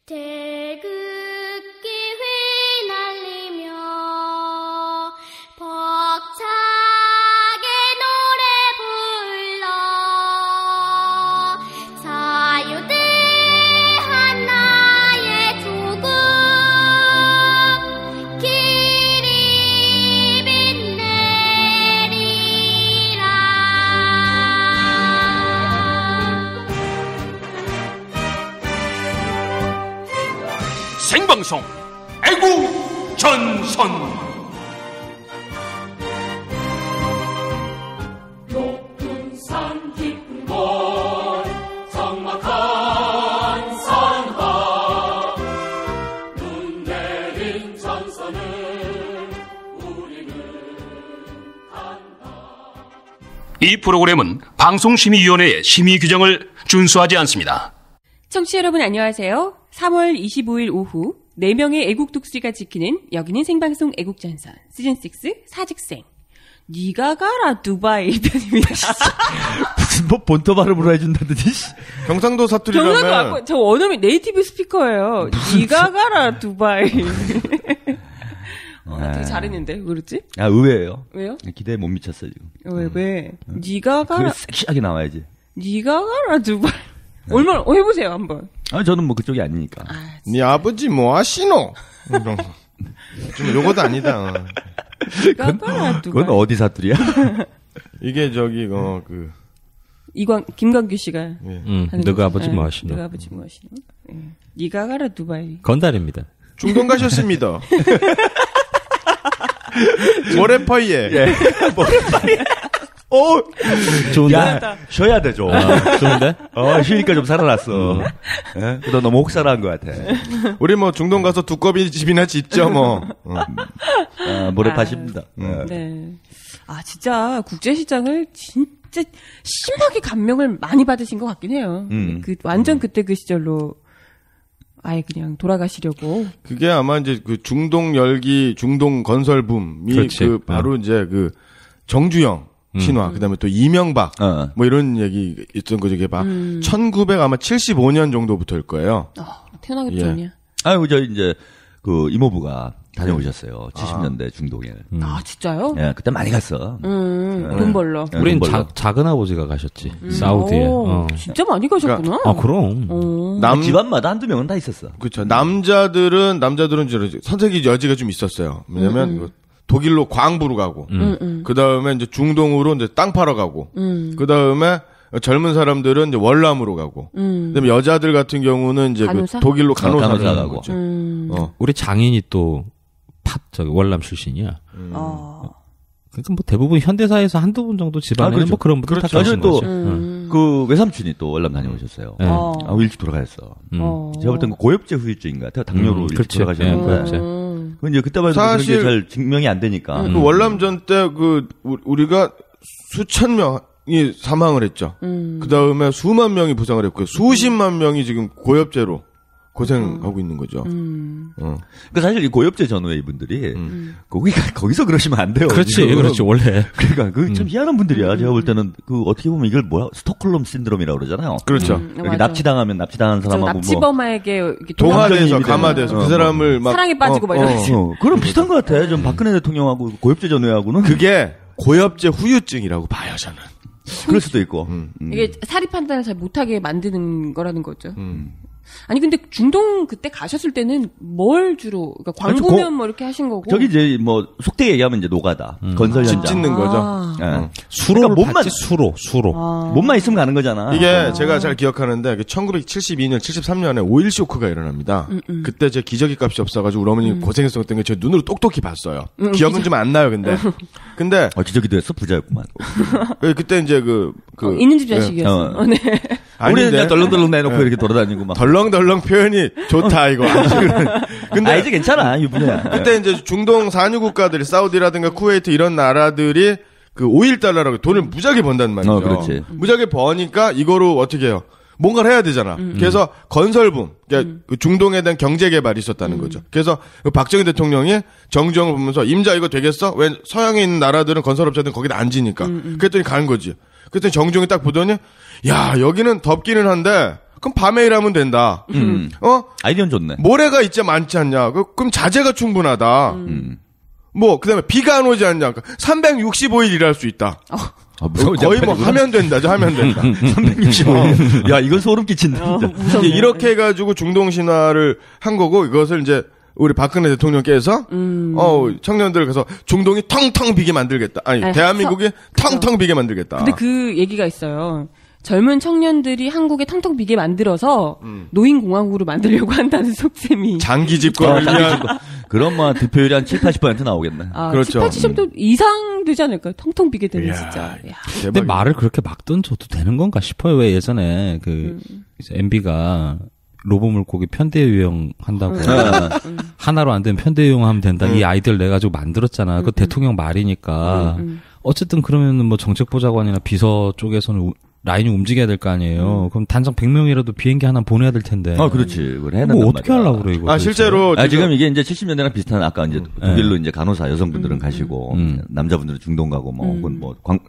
태극기 휘날리며 벅차게 노래 불러 자유대한 나의 조국 길이 빛내리라. 생방송 애국전선 높은 산 깊은 곳 적막한 산하 눈 내린 전선을 우리는 간다. 이 프로그램은 방송심의위원회의 심의 규정을 준수하지 않습니다. 청취자 여러분 안녕하세요. 3월 25일 오후 4명의 애국 독수리가 지키는 여기는 생방송 애국전선 시즌6 사직생 니가 가라 두바이 편입니다. 무슨 뭐 본토 발음으로 해준다더니 경상도 사투리라면 경상도 저 원어민 네이티브 스피커예요. 니가 가라 두바이. 되게 잘했는데 왜 그렇지? 아 의외예요. 왜요? 기대에 못 미쳤어 지금. 왜? 니가 그게 가라 섹시하게 나와야지. 니가 가라 두바이. 얼마나 해보세요 한번. 아 저는 뭐 그쪽이 아니니까. 네 아버지 뭐 하시노? 이런 거. 좀 요거도 아니다. 니가 가라 두바이. 그건 어디 사투리야? 이게 저기 김광규 씨가 하는 너가 거죠. 아버지 뭐 하시노? 너가 아버지 뭐 하시노? 예. 니가 가라 두바이. 건달입니다. 중동 가셨습니다. 모래파이에. 예. 모래파이에. 오, 좋은데? 야, 쉬어야 돼 좀. 좋은데? 쉬니까 좀 살아났어. 예? 너 너무 혹사한 것 같아. 우리 뭐 중동 가서 두꺼비 집이나 짓죠 뭐. 모래파십니다. 네. 아, 진짜 국제시장을 진짜 심하게 감명을 많이 받으신 것 같긴 해요. 완전 그때 그 시절로 아예 그냥 돌아가시려고. 그게 아마 이제 그 중동 열기, 중동 건설 붐이 그렇지. 바로 이제 그 정주영 신화, 그다음에 또 이명박 뭐 이런 얘기 있던 거죠. 이게 막 1975년 정도부터일 거예요. 태어나기 예. 전이야. 아유, 저 이제 그 이모부가 다녀오셨어요. 70년대 중동에. 아, 진짜요? 예, 그때 많이 갔어. 돈 벌러. 예, 우린 돈 벌러. 작은 아버지가 가셨지. 사우디에. 오, 진짜 많이 가셨구나. 아, 그럼. 집안마다 한두 명은 다 있었어. 그렇죠. 남자들은 이제 선택의 여지가 좀 있었어요. 왜냐면 그 독일로 광부로 가고, 그 다음에 이제 중동으로 이제 땅 팔아 가고, 그 다음에 젊은 사람들은 이제 월남으로 가고, 그다음에 여자들 같은 경우는 이제 그 간호사? 독일로 간호사로 간호사 가고. 가고. 우리 장인이 또 월남 출신이야. 그러니까 뭐 대부분 현대사에서 한두 분 정도 집안에는 그렇죠. 뭐 그런 분들 다 그렇죠. 계신 또 거죠. 그 외삼촌이 또 월남 다녀오셨어요. 네. 일찍 돌아가셨어. 제가 볼 땐 고엽제 후유증인 것 같아요. 당뇨로 일찍 그렇지. 돌아가셨는데. 예, 고엽제. 그 이제 그때만 해도 그런 사실 게 잘 증명이 안 되니까. 그 월남전 때 그 우리가 수천 명이 사망을 했죠. 그 다음에 수만 명이 부상을 했고요. 수십만 명이 지금 고엽제로 고생하고 있는 거죠. 그러니까 사실 이 고엽제 전후에 이분들이 거기서 그러시면 안 돼요. 그렇지, 지금. 그렇지, 원래. 그러니까 그 좀 희한한 분들이야. 제가 볼 때는 그 어떻게 보면 이걸 뭐야 스톡홀름 신드롬이라고 그러잖아요. 그렇죠. 여기 맞아. 납치당하면 납치당한 사람하고 뭐 납치범에게 이렇게 동화돼서 감정이입이 감화돼서 되는. 그 사람을 막 사랑에 빠지고 막 이러지. 그럼 비슷한 것 같아. 좀 박근혜 대통령하고 고엽제 전후하고는 그게 고엽제 후유증이라고 봐요 저는. 그럴 수도 있고. 이게 사리 판단을 잘 못하게 만드는 거라는 거죠. 아니 근데 중동 그때 가셨을 때는 뭘 주로 그러니까 광부면 뭐 이렇게 하신 거고 저기 이제 뭐 속되게 얘기하면 이제 노가다 건설 집 현장. 짓는 거죠. 예. 수로를 그러니까 받지, 수로. 몸만 있으면 가는 거잖아. 이게 제가 잘 기억하는데 1972년, 73년에 오일 쇼크가 일어납니다. 그때 제 기저귀 값이 없어가지고 우리 어머니 고생했었던 게 제 눈으로 똑똑히 봤어요. 기억은 좀 안 나요, 근데 기저귀도 했어 부자였구만. 그때 이제 있는 집 자식이었어. 네. 우리는 그냥 덜렁덜렁 내놓고 네. 이렇게 돌아다니고 막. 덜렁덜렁 표현이 좋다 이거. 근데 이제 괜찮아 유부녀야. 그때 이제 중동 산유 국가들이 사우디라든가 쿠웨이트 이런 나라들이 그 오일 달러라고 돈을 무지하게 번단 말이죠. 그렇지. 무지하게 버니까 이거로 어떻게 해요? 뭔가를 해야 되잖아. 그래서 건설붐, 그러니까 그 중동에 대한 경제 개발이 있었다는 거죠. 그래서 그 박정희 대통령이 정주영을 보면서 임자 이거 되겠어? 왜 서양에 있는 나라들은 건설업자들은 거기다 안 지니까. 그랬더니 가는 거지. 그랬더니 정주영이 딱 보더니 야 여기는 덥기는 한데 그럼 밤에 일하면 된다. 아이디어는 좋네. 모래가 있지 많지 않냐? 그럼 자재가 충분하다. 뭐 그다음에 비가 안 오지 않냐? 365일 일할 수 있다. 거의 뭐 하면 된다죠. 하면 된다. 365일. 야, 이건 소름 끼친다. 진짜. 이제 이렇게 해가지고 중동 신화를 한 거고 이것을 이제 우리 박근혜 대통령께서 청년들 그래서 중동이 텅텅 비게 만들겠다. 아니 대한민국이 텅텅 비게 만들겠다. 근데 그 얘기가 있어요. 젊은 청년들이 한국에 텅텅 비게 만들어서 노인공화국으로 만들려고 한다는 속셈이. 장기 집권을 위한. 그럼 뭐 득표율이 한 7, 80% 나오겠네. 그렇죠. 70, 80% 이상 되지 않을까요? 텅텅 비게 되면 이야, 진짜. 야. 근데 말을 그렇게 막 던져도 되는 건가 싶어요. 왜 예전에 이제 MB가 로봇 물고기 편대유형 한다고 하나로 안 되면 편대유형 하면 된다. 이 아이디어를 내 가지고 만들었잖아. 그 대통령 말이니까. 어쨌든 그러면은 뭐 정책보좌관이나 비서 쪽에서는 라인이 움직여야 될 거 아니에요. 그럼 단장 100명이라도 비행기 하나 보내야 될 텐데. 그렇지. 그걸 해야 된단 뭐 어떻게 말이야. 하려고 그래, 이거. 실제로. 지금 이게 이제 70년대랑 비슷한 아까 이제 독일로 이제 간호사 여성분들은 가시고, 남자분들은 중동 가고, 혹은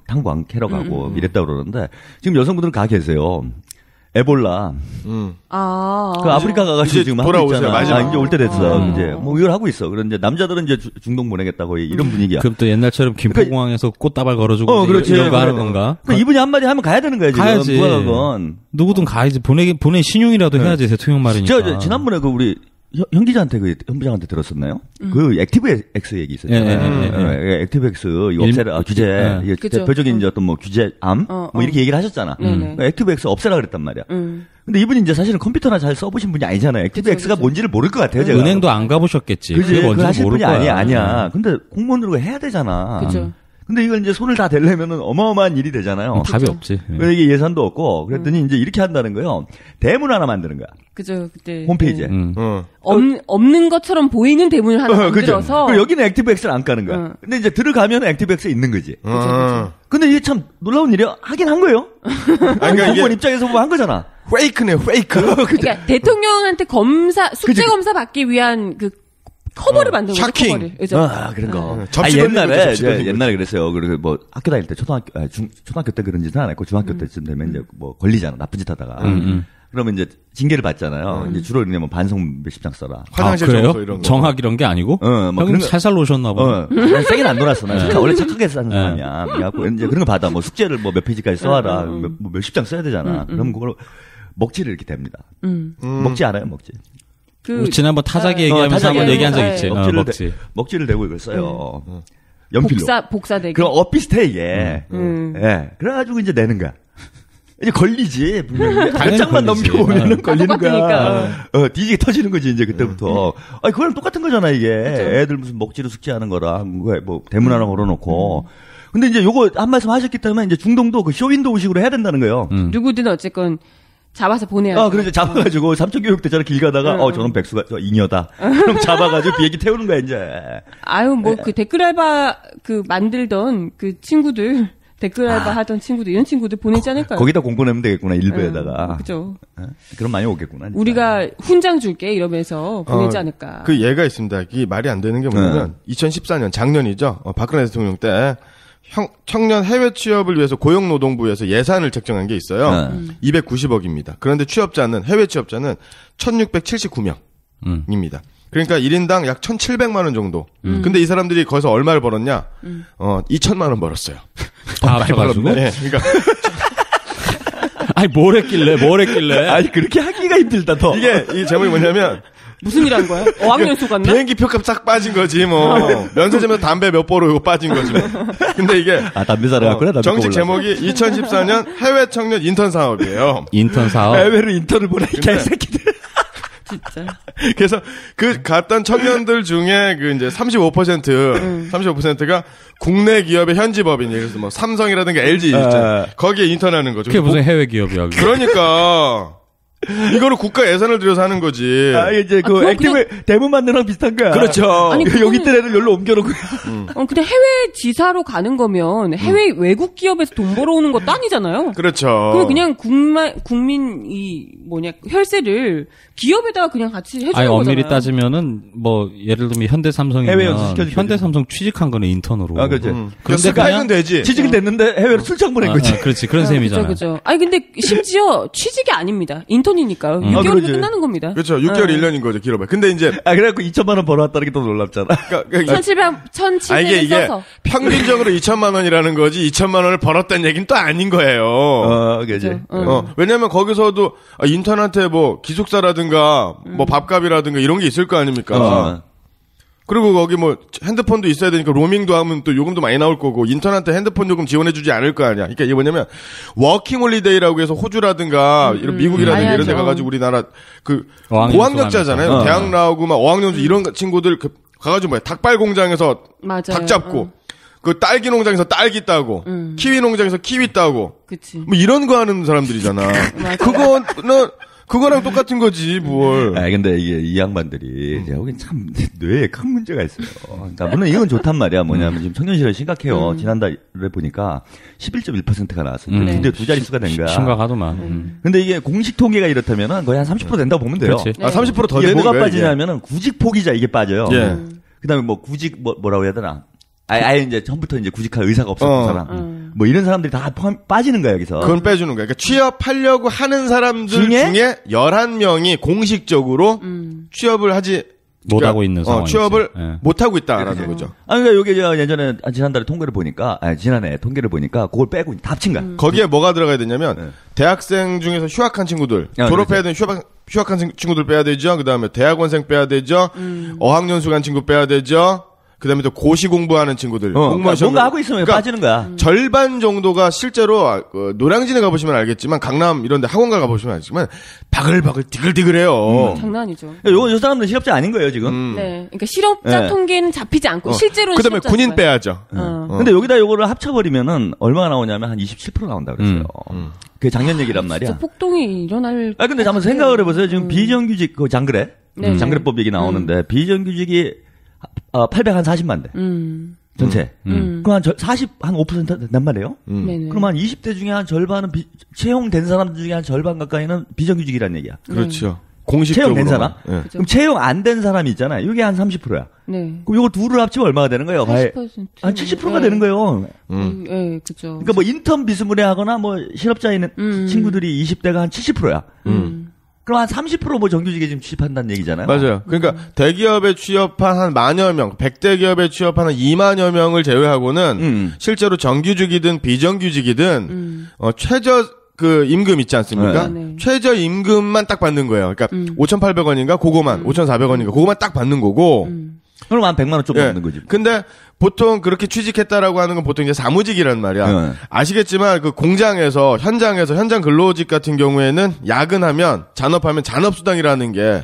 탄광 캐러 가고, 이랬다 그러는데, 지금 여성분들은 가 계세요. 에볼라. 그 아프리카 가가지고 지금 하고 있잖아. 맞아. 이제 올 때 됐어. 이제 뭐 이걸 하고 있어. 그런데 남자들은 이제 중동 보내겠다고 이런 분위기야. 그럼 또 옛날처럼 김포공항에서 꽃다발 걸어주고 그렇지. 이런 거 하는 건가? 그러니까 이분이 한마디 하면 가야 되는 거야 지금. 가야지. 누가 가건. 누구든 가야지. 보내 신용이라도 해야지 대통령 말이니까. 저 지난번에 그 우리 현 기자한테 현 부장한테 들었었나요? 그 액티브 X 얘기 있었잖아요. 액티브 X 이거 없애라 규제 이게 대표적인 이제 어떤 뭐 규제암 뭐 이렇게 얘기를 하셨잖아. 액티브 X 없애라 그랬단 말이야. 근데 이분이 이제 사실은 컴퓨터나 잘 써보신 분이 아니잖아요. 액티브 X가 뭔지를 모를 것 같아요. 제가. 은행도 안 가보셨겠지. 그게 뭔지 하실 모를 분이 거야. 아니야. 근데 공무원으로 해야 되잖아. 그죠. 근데 이걸 이제 손을 다 대려면은 어마어마한 일이 되잖아요. 답이 없지. 그래서 이게 예산도 없고 그랬더니 이제 이렇게 한다는 거예요. 대문 하나 만드는 거야. 그죠. 그때. 홈페이지에. 없는 것처럼 보이는 대문을 하나 만들어서. 그리고 여기는 액티브 X를 안 까는 거야. 근데 이제 들어가면 액티브 X에 있는 거지. 그죠. 근데 이게 참 놀라운 일이야. 하긴 한 거예요. 그러니까 공무원 입장에서 보면 한 거잖아. 페이크네, 페이크. 그러니까 대통령한테 숙제 검사 받기 위한 그 커버를 만든 거죠. 샤킹. 커버를. 그죠. 그런 거. 접시 돌리는 거죠, 옛날에 접시 돌리는 옛날에 그랬어요. 그리고 뭐 학교 다닐 때 초등학교 때 그런 짓은 안 했고 중학교 때쯤 되면 이제 뭐 걸리잖아. 나쁜 짓 하다가. 그러면 이제 징계를 받잖아요. 이제 주로 이러면 반성 몇십 장 써라. 화장실 그래요? 청소 이런 거. 정학 이런 게 아니고? 뭐 형님 살살 놓으셨나 봐. 난 세게는 안 놀았어. 난 진짜 원래 착하게 사는 사람이야. 그래갖고 이제 그런 거 받아. 뭐 숙제를 뭐 몇 페이지까지 써와라. 뭐 몇십 장 써야 되잖아. 그럼 그걸 먹지를 이렇게 됩니다. 먹지 않아요, 먹지. 우리 지난번 타자기 얘기하면서 한번 얘기한 적 있지. 먹지를 대고 이걸 써요. 연필로. 복사되기. 그럼 비슷해, 이게. 예. 그래가지고 이제 내는 거야. 이제 걸리지. 발장만 넘겨오면 걸리는 거야. 뒤지게 터지는 거지, 이제 그때부터. 아니, 그거랑 똑같은 거잖아, 이게. 그쵸? 애들 무슨 먹지로 숙제하는 거랑, 뭐, 대문 하나 걸어놓고. 근데 이제 요거 한 말씀 하셨기 때문에 이제 중동도 그 쇼윈도우식으로 해야 된다는 거예요. 누구든 어쨌건 잡아서 보내야 돼. 그래서 잡아가지고 삼천교육 때처럼 길 가다가 저는 백수가 잉여다. 그럼 잡아가지고 비행기 태우는 거야 이제. 뭐 그 댓글 알바 그 만들던 그 친구들 댓글 알바 하던 친구들 이런 친구들 보내지 않을까요? 거기다 공고 내면 되겠구나 일부에다가. 그죠. 그럼 많이 오겠구나. 진짜. 우리가 훈장 줄게 이러면서 보내지 않을까. 그 예가 있습니다. 이게 말이 안 되는 게 뭐냐면 2014년 작년이죠. 박근혜 대통령 때. 청년 해외 취업을 위해서 고용노동부에서 예산을 책정한 게 있어요. 290억입니다. 그런데 해외 취업자는 1679명입니다. 그러니까 1인당 약 1700만 원 정도. 근데 이 사람들이 거기서 얼마를 벌었냐? 2천만 원 벌었어요. 다 합쳐가지고? 네, 그러니까. 아니, 뭘 했길래? 아니, 그렇게 하기가 힘들다, 더. 이게, 이 제목이 뭐냐면, 무슨 일 한 거야? 어학연수 갔나? 비행기 표값 싹 빠진 거지, 뭐. 면세점에서 담배 몇 보로 이거 빠진 거지. 뭐. 근데 이게. 담배 사러 갔구나, 정식 제목이 2014년 해외 청년 인턴 사업이에요. 인턴 사업? 해외로 인턴을 보내, 이 개새끼들. 진짜. 그래서 갔던 청년들 중에 이제 35%가 국내 기업의 현지 법인, 그래서 뭐 삼성이라든가 LG 있잖아요. 거기에 인턴하는 거죠. 그게 무슨 해외 기업이야, 그게. 그러니까. 이거를 국가 예산을 들여서 하는 거지. 이제 액티브 대문 만드는 거랑 비슷한 거야. 그렇죠. 아니, 여기 있던 애들 여기로 옮겨놓고. 근데 해외 지사로 가는 거면 해외 외국 기업에서 돈 벌어오는 것도 아니잖아요. 그렇죠. 그럼 그냥 국민 혈세를 기업에다가 그냥 같이 해주는 거잖아요. 엄밀히 따지면은 뭐 예를 들면 현대삼성이면 해외 연수 시켜주고 현대삼성 취직한 거는 인턴으로. 그렇지. 그런데 그냥 되지. 취직은 됐는데 해외로 출장 보낸 거지. 그렇지. 그런 셈이잖아. 그죠. 아니 근데 심지어 취직이 아닙니다. 인턴 생존이니까 6개월이면 그러지. 끝나는 겁니다. 그렇죠. 6개월 1년인 거죠. 길어봐요. 근데 이제 그래갖고 2천만 원 벌어왔다는 게 더 놀랍잖아. 그러니까 1700을 이게 써서. 평균적으로 2천만 원이라는 거지 2천만 원을 벌었다는 얘기는 또 아닌 거예요. 그지. 왜냐면 거기서도 인턴한테 뭐 기숙사라든가 뭐 밥값이라든가 이런 게 있을 거 아닙니까? 그리고 거기 뭐 핸드폰도 있어야 되니까 로밍도 하면 또 요금도 많이 나올 거고 인턴한테 핸드폰 요금 지원해주지 않을 거 아니야. 그러니까 이게 뭐냐면 워킹홀리데이라고 해서 호주라든가 이런 미국이라든가 많이 이런 데 하죠. 가가지고 우리나라 그 어학연수 고학력자잖아요. 하면서. 대학 나오고 막 어학연수 이런 친구들 가가지고 뭐야 닭발 공장에서 맞아요. 닭 잡고 그 딸기 농장에서 딸기 따고 키위 농장에서 키위 따고 그치. 뭐 이런 거 하는 사람들이잖아. 그거랑 똑같은 거지 뭘. 근데 이게 이 양반들이 제가 보기엔 참 뇌에 큰 문제가 있어요. 그러니까 물론 이건 좋단 말이야. 뭐냐면 지금 청년 실업 심각해요. 지난달에 보니까 11.1%가 나왔어요. 네. 근데 두 자릿수가 된 거야. 심각하더만. 근데 이게 공식 통계가 이렇다면은 거의 한 30% 된다고 보면 돼요. 그렇지. 30%더 이게 되는 뭐가 거예요, 빠지냐면은 구직 포기자 이게 빠져요. 예. 그다음에 뭐 구직 뭐라고 해야 되나? 아예 이제 처음부터 이제 구직할 의사가 없었던 사람. 뭐 이런 사람들이 다 빠지는 거야, 여기서. 그건 빼주는 거야. 그러니까 취업하려고 하는 사람들 중에 11명이 공식적으로 취업을 하지 못하고 있는 상황이지. 취업을 예. 못하고 있다라는 거죠. 그러니까 요게 제가 예전에 지난달에 통계를 보니까 지난해 통계를 보니까 그걸 빼고 다 합친 거야. 거기에 뭐가 들어가야 되냐면 대학생 중에서 휴학한 친구들, 졸업해야 되는 휴학한 친구들 빼야 되죠. 그다음에 대학원생 빼야 되죠. 어학연수 간 친구 빼야 되죠. 그다음에 또 고시 공부하는 친구들, 공무원 시험 뭔가 하고 있으면 빠지는 거야. 절반 정도가 실제로 노량진에 가보시면 알겠지만 강남 이런데 학원가 가보시면 알겠지만 바글바글 디글디글해요. 장난 아니죠. 요 사람들은 실업자 아닌 거예요 지금. 네. 그러니까 실업자 네. 통계는 잡히지 않고 실제로는 그다음에 실업자인 군인 거예요. 빼야죠. 근데 여기다 요거를 합쳐버리면은 얼마가 나오냐면 한 27% 나온다 그랬어요. 그게 작년 얘기란 말이야. 진짜 폭동이 일어날. 근데 한번 생각을 해보세요. 지금 비정규직 그 장거래, 네. 장거래법 얘기 나오는데 비정규직이 840만 대 전체. 그럼 한 5% 된단 말이에요. 네네. 그럼 한 20대 중에 한 절반은 채용된 사람들 중에 한 절반 가까이는 비정규직이라는 얘기야. 그렇죠. 공식적으로. 채용된 사람? 예. 그럼 채용 안 된 사람이 있잖아요. 이게 한 30%야. 네. 그럼 이거 둘을 합치면 얼마가 되는 거예요? 80%. 한 70%가 되는 거예요. 네, 그죠. 그러니까 뭐 인턴 비스무리 하거나 뭐 실업자인 친구들이 20대가 한 70%야. 그럼 한 30%뭐 정규직에 지금 취업한다는 얘기잖아요. 맞아요. 그러니까 대기업에 취업한 한 만여 명, 100대 기업에 취업한 한 2만여 명을 제외하고는 실제로 정규직이든 비정규직이든 최저 그 임금 있지 않습니까? 네. 최저 임금만 딱 받는 거예요. 그러니까 5,800원인가 그거만 5,400원인가 그거만 딱 받는 거고. 그럼 한 100만 원 좀 넘는 거지. 근데 보통 그렇게 취직했다라고 하는 건 보통 이제 사무직이란 말이야. 네. 아시겠지만 그 공장에서 현장 근로직 같은 경우에는 야근하면 잔업하면 잔업수당이라는 게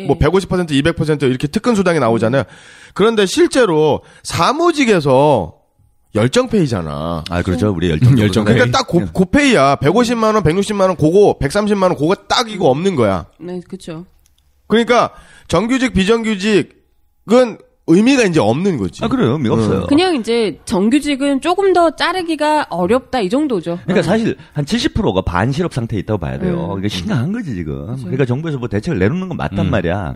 뭐 150% 200% 이렇게 특근 수당이 나오잖아요. 그런데 실제로 사무직에서 열정페이잖아. 그렇죠. 우리 열정. 그러니까 딱 고페이야. 150만 원, 160만 원, 그거 130만 원, 그거 딱 이거 없는 거야. 네, 그렇죠. 그러니까 정규직, 비정규직은 의미가 이제 없는 거지. 그래요. 의미가 없어요. 그냥 이제 정규직은 조금 더 자르기가 어렵다 이 정도죠. 그러니까 사실 한 70%가 반실업 상태에 있다고 봐야 돼요. 그러니까 심각한 거지 지금. 그러니까 정부에서 뭐 대책을 내놓는 건 맞단 말이야.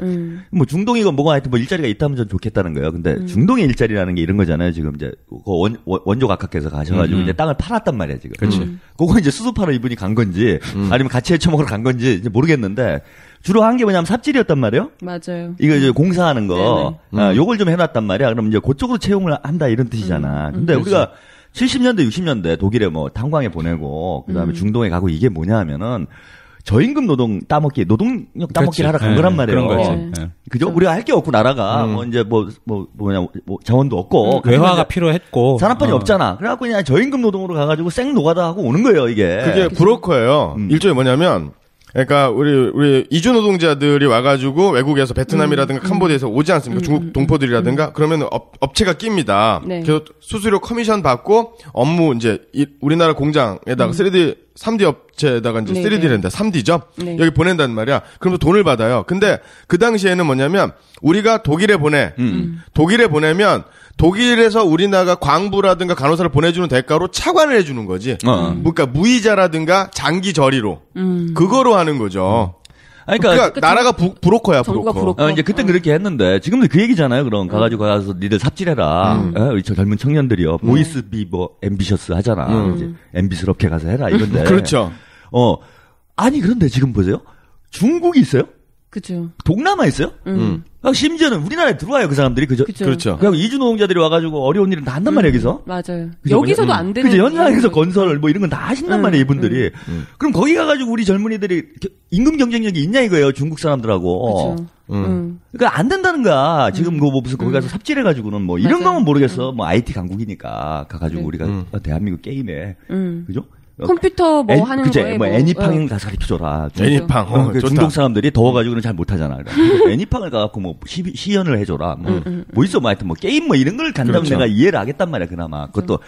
뭐 중동이건 뭐가 하여튼 뭐 일자리가 있다면 전 좋겠다는 거예요. 근데 중동의 일자리라는 게 이런 거잖아요. 지금 이제 그 원조 각하께서 가셔가지고 이제 땅을 팔았단 말이야 지금. 그렇지. 그거 이제 수습하러 이분이 간 건지 아니면 같이 해쳐먹으러 간 건지 이제 모르겠는데. 주로 한 게 뭐냐면 삽질이었단 말이에요. 맞아요. 이거 이제 공사하는 거, 요걸 좀 해놨단 말이야. 그럼 이제 그쪽으로 채용을 한다 이런 뜻이잖아. 근데 우리가 70년대, 60년대 독일에 뭐 탄광에 보내고 그다음에 중동에 가고 이게 뭐냐 하면은 저임금 노동력 따먹기를 하러 간 거란 말이에요. 그런 거지. 네. 그죠? 우리가 할 게 없고 나라가 뭐 이제 뭐 자원도 없고 외화가 필요했고 산업판이 없잖아. 그래갖고 그냥 저임금 노동으로 가가지고 생 노가다 하고 오는 거예요 이게. 그게 브로커예요. 일종의 뭐냐면. 그러니까 우리 이주 노동자들이 와가지고 외국에서 베트남이라든가 캄보디아에서 오지 않습니까? 중국 동포들이라든가 그러면 업체가 낍니다. 네. 그래서 수수료 커미션 받고 업무 이제 우리나라 공장에다가 3D 업체에다가 이제 네, 3D랜다 3D죠. 네. 여기 보낸단 말이야. 그러면서 돈을 받아요. 근데 그 당시에는 뭐냐면 우리가 독일에 독일에 보내면 독일에서 우리나라가 광부라든가 간호사를 보내주는 대가로 차관을 해주는 거지. 그러니까 무이자라든가 장기 저리로 그거로 하는 거죠. 그러니까 나라가 브로커야, 정부가 브로커. 이제 그때 그렇게 했는데 지금도 그 얘기잖아요. 그럼 가서 니들 삽질해라. 우리 저 젊은 청년들이요. 보이스 비 뭐 앰비셔스 하잖아. 이제 앰비스럽게 가서 해라 이건데. 그렇죠. 아니 그런데 지금 보세요. 중국이 있어요? 그죠. 동남아 있어요? 심지어는 우리나라에 들어와요, 그 사람들이. 그죠? 그죠. 그렇죠. 그냥 이주 노동자들이 와가지고 어려운 일은 다 한단 말이에요, 여기서. 맞아요. 그죠? 여기서도 안 되는. 그죠? 현장에서 거죠. 건설 뭐 이런 건 다 하신단 말이에요, 이분들이. 그럼 거기 가가지고 우리 젊은이들이 임금 경쟁력이 있냐 이거예요, 중국 사람들하고. 그죠. 그러니까 안 된다는 거야. 지금 그 뭐 무슨 거기 가서 삽질해가지고는 뭐 이런 맞아요. 거면 모르겠어. 뭐 IT 강국이니까 가가지고 네. 우리가 대한민국 게임에. 그죠? 컴퓨터 뭐 하는 그치? 거에 뭐 애니팡 가서 가르쳐줘라. 애니팡. 그 좋다. 중동 사람들이 더워가지고는 잘 못하잖아. 애니팡을 가갖고 뭐 시연을 해줘라. 뭐 있어, 뭐 하여튼 뭐 게임 뭐 이런 걸 간다면 그렇죠. 내가 이해를 하겠단 말이야, 그나마. 그것도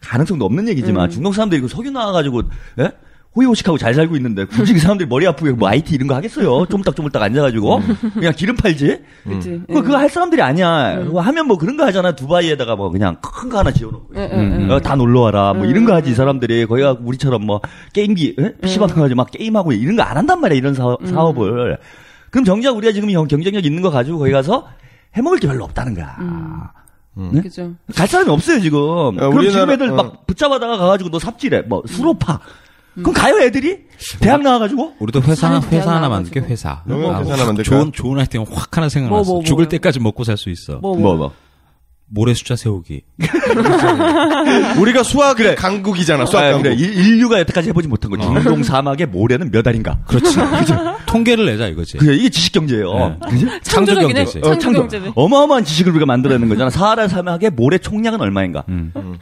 가능성도 없는 얘기지만 중동 사람들이 그 석유 나와가지고, 예? 호의호식하고 잘 살고 있는데 굳이 그 사람들이 머리 아프게 뭐 IT 이런 거 하겠어요? 쪼물딱쪼물딱 앉아가지고 그냥 기름 팔지? 그치. 그거 할 사람들이 아니야. 그거 하면 뭐 그런 거 하잖아. 두바이에다가 뭐 그냥 큰 거 하나 지어놓고 다 놀러 와라. 뭐 이런 거 하지 이 사람들이. 거기가 우리처럼 뭐 게임기 PC방 가가지고 막 게임하고 이런 거 안 한단 말이야. 이런 사업을. 그럼 정작 우리가 지금 경쟁력 있는 거 가지고 거기 가서 해먹을 게 별로 없다는 거야. 네? 그죠. 갈 사람이 없어요 지금. 그럼 우리나라- 지금 애들 막 붙잡아다가 가가지고 너 삽질해. 뭐 수로파. 그럼 가요 애들이? 대학 나와가지고? 우리도 회사 사람이 하나 나와가지고. 만들게 회사. 회사 하나 만들까? 좋은 아이템 확 하나 생각났어. 뭐, 죽을 뭐요? 때까지 먹고 살 수 있어. 뭐. 모래 숫자 세우기. 우리가 수학 강국이잖아. 수학 아, 강국. 그래. 인류가 여태까지 해보지 못한 거. 중동 사막의 모래는 몇 알인가? 그렇지. 통계를 내자 이거지. 그래, 이게 지식경제예요. 그지? 창조적이네. 창조경제지. 창조경제네. 어마어마한 지식을 우리가 만들어내는 거잖아. 사하라 사막의 모래 총량은 얼마인가?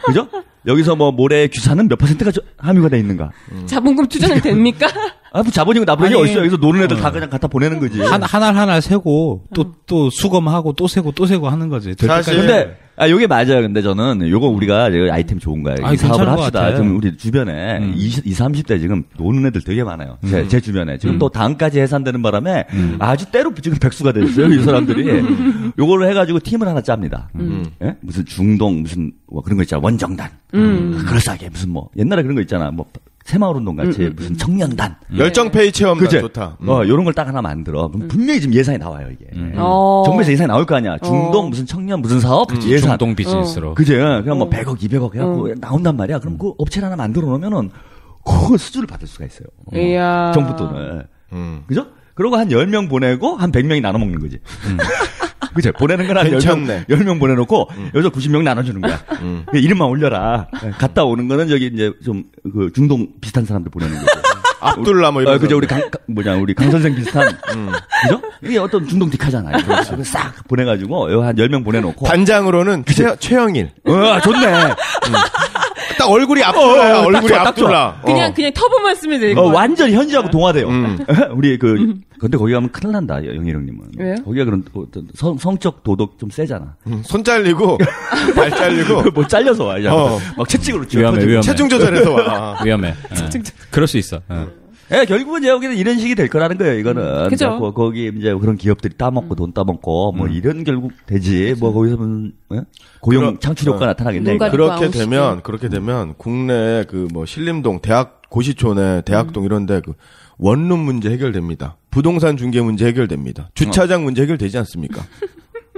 그죠? 여기서 뭐 모래 규산은 몇 %가 함유가 돼 있는가? 자본금 투자는 됩니까? 아, 뭐 자본이고 나쁜이 아니, 어딨어? 여기서 노는 애들 다 그냥 갖다 보내는 거지. 하나 세고 또 수검하고 또 세고 하는 거지. 될 사실- 때까지. 근데 요게 맞아요. 근데 저는 요거 우리가 아이템 좋은 거예요. 아니, 이 사업을 괜찮은 것 합시다. 같아. 지금 우리 주변에 20, 30대 지금 노는 애들 되게 많아요. 제 주변에. 지금 또 당까지 해산되는 바람에 아주 때로 지금 백수가 됐어요. 이 사람들이. 요거를 해가지고 팀을 하나 짭니다. 예? 무슨 중동 무슨 뭐 그런 거 있잖아. 원정단. 그럴싸하게 무슨 뭐 옛날에 그런 거 있잖아. 뭐 새마을운동 같이 무슨 청년단. 열정페이 체험단 그치? 좋다. 요런 걸 딱 하나 만들어. 그럼 분명히 지금 예산이 나와요, 이게. 어. 정부에서 예산이 나올 거 아니야. 중동 무슨 청년 무슨 사업 예산. 중동 비즈니스로. 그제 그냥 뭐 100억, 200억 해갖고 나온단 말이야. 그럼 그 업체를 하나 만들어 놓으면은 그 수주를 받을 수가 있어요. 이야. 정부 돈을. 그죠? 그러고 한 10명 보내고 한 100명이 나눠 먹는 거지. 그죠? 보내는 건 한 괜찮네. 10명 보내놓고 여기서 90명 나눠주는 거야. 이름만 올려라. 갔다 오는 거는 저기 이제 좀 그 중동 비슷한 사람들 보내는 거죠. 압둘라 뭐 이런. 그죠? 우리 우리 강 선생 비슷한. 그죠? 이게 어떤 중동 딕하잖아요. 그래서 싹 보내가지고 한 10명 보내놓고. 단장으로는 최영일. 좋네. 딱 얼굴이 압둘라야. 딱 얼굴이 좋아, 딱 압둘라. 그냥 터보만 쓰면 되고. 완전 현지하고 동화돼요. 우리 근데 거기 가면 큰일 난다, 영일 형님은. 왜요? 거기가 그런 어떤 성적 도덕 좀 세잖아. 손 잘리고 발 잘리고 뭐 잘려서 와, 막 채찍으로 위험해. 체중 조절해서 와. 위험해. 그럴 수 있어. 예, 결국은 이제 여기는 이런 식이 될 거라는 거예요, 이거는. 그죠. 그러니까 거기 이제 그런 기업들이 따먹고 돈 따먹고 뭐 이런 결국 되지. 뭐 거기서 고용 창출 효과 나타나겠네. 뭔가 이거. 그렇게 되면 국내 그 뭐 신림동 대학 고시촌에 대학동 이런데 그 원룸 문제 해결됩니다. 부동산 중개 문제 해결됩니다. 주차장 문제 해결되지 않습니까?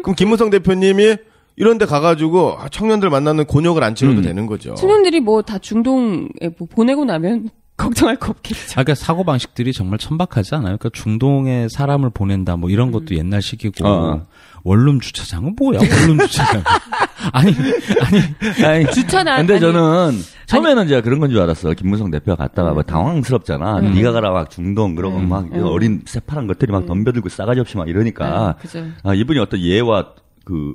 그럼 김무성 대표님이 이런 데 가가지고 청년들 만나는 곤욕을 안 치러도 되는 거죠. 청년들이 뭐 다 중동에 뭐 보내고 나면 걱정할 거 없겠죠. 그러니까 사고 방식들이 정말 천박하지 않아요? 그러니까 중동에 사람을 보낸다 뭐 이런 것도 옛날 식이고 원룸 주차장은 뭐야? 원룸 주차장. 아니 주차나. 근데 저는 처음에는 제가 그런 건 줄 알았어. 김무성 대표가 갔다가 막 당황스럽잖아. 네가 가라 막 중동 그러고 막 어린 새파란 것들이 막 덤벼들고 싸가지 없이 막 이러니까 그죠. 이분이 어떤 예와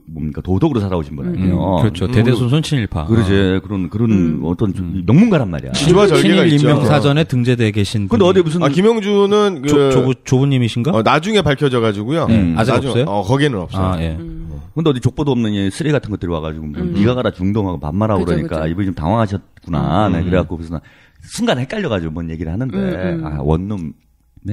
뭡니까 도덕으로 살아오신 분 아니에요. 그렇죠. 대대손손 친일파. 그러지 그런 어떤 명문가란 말이야. 지와 절개가 있죠. 인명사전에 등재되어 계신. 근데 어디 무슨 김영주는 조부님이신가? 나중에 밝혀져가지고 아직 없어요? 거기는 없어요. 아 예. 근데 어디 족보도 없는 이 쓰레기 같은 것들이 와가지고 네가 가라 중동하고 반말하고 그죠, 그러니까 그죠. 이분이 좀 당황하셨구나. 네, 그래갖고 무슨 순간 헷갈려가지고 뭔 얘기를 하는데 원룸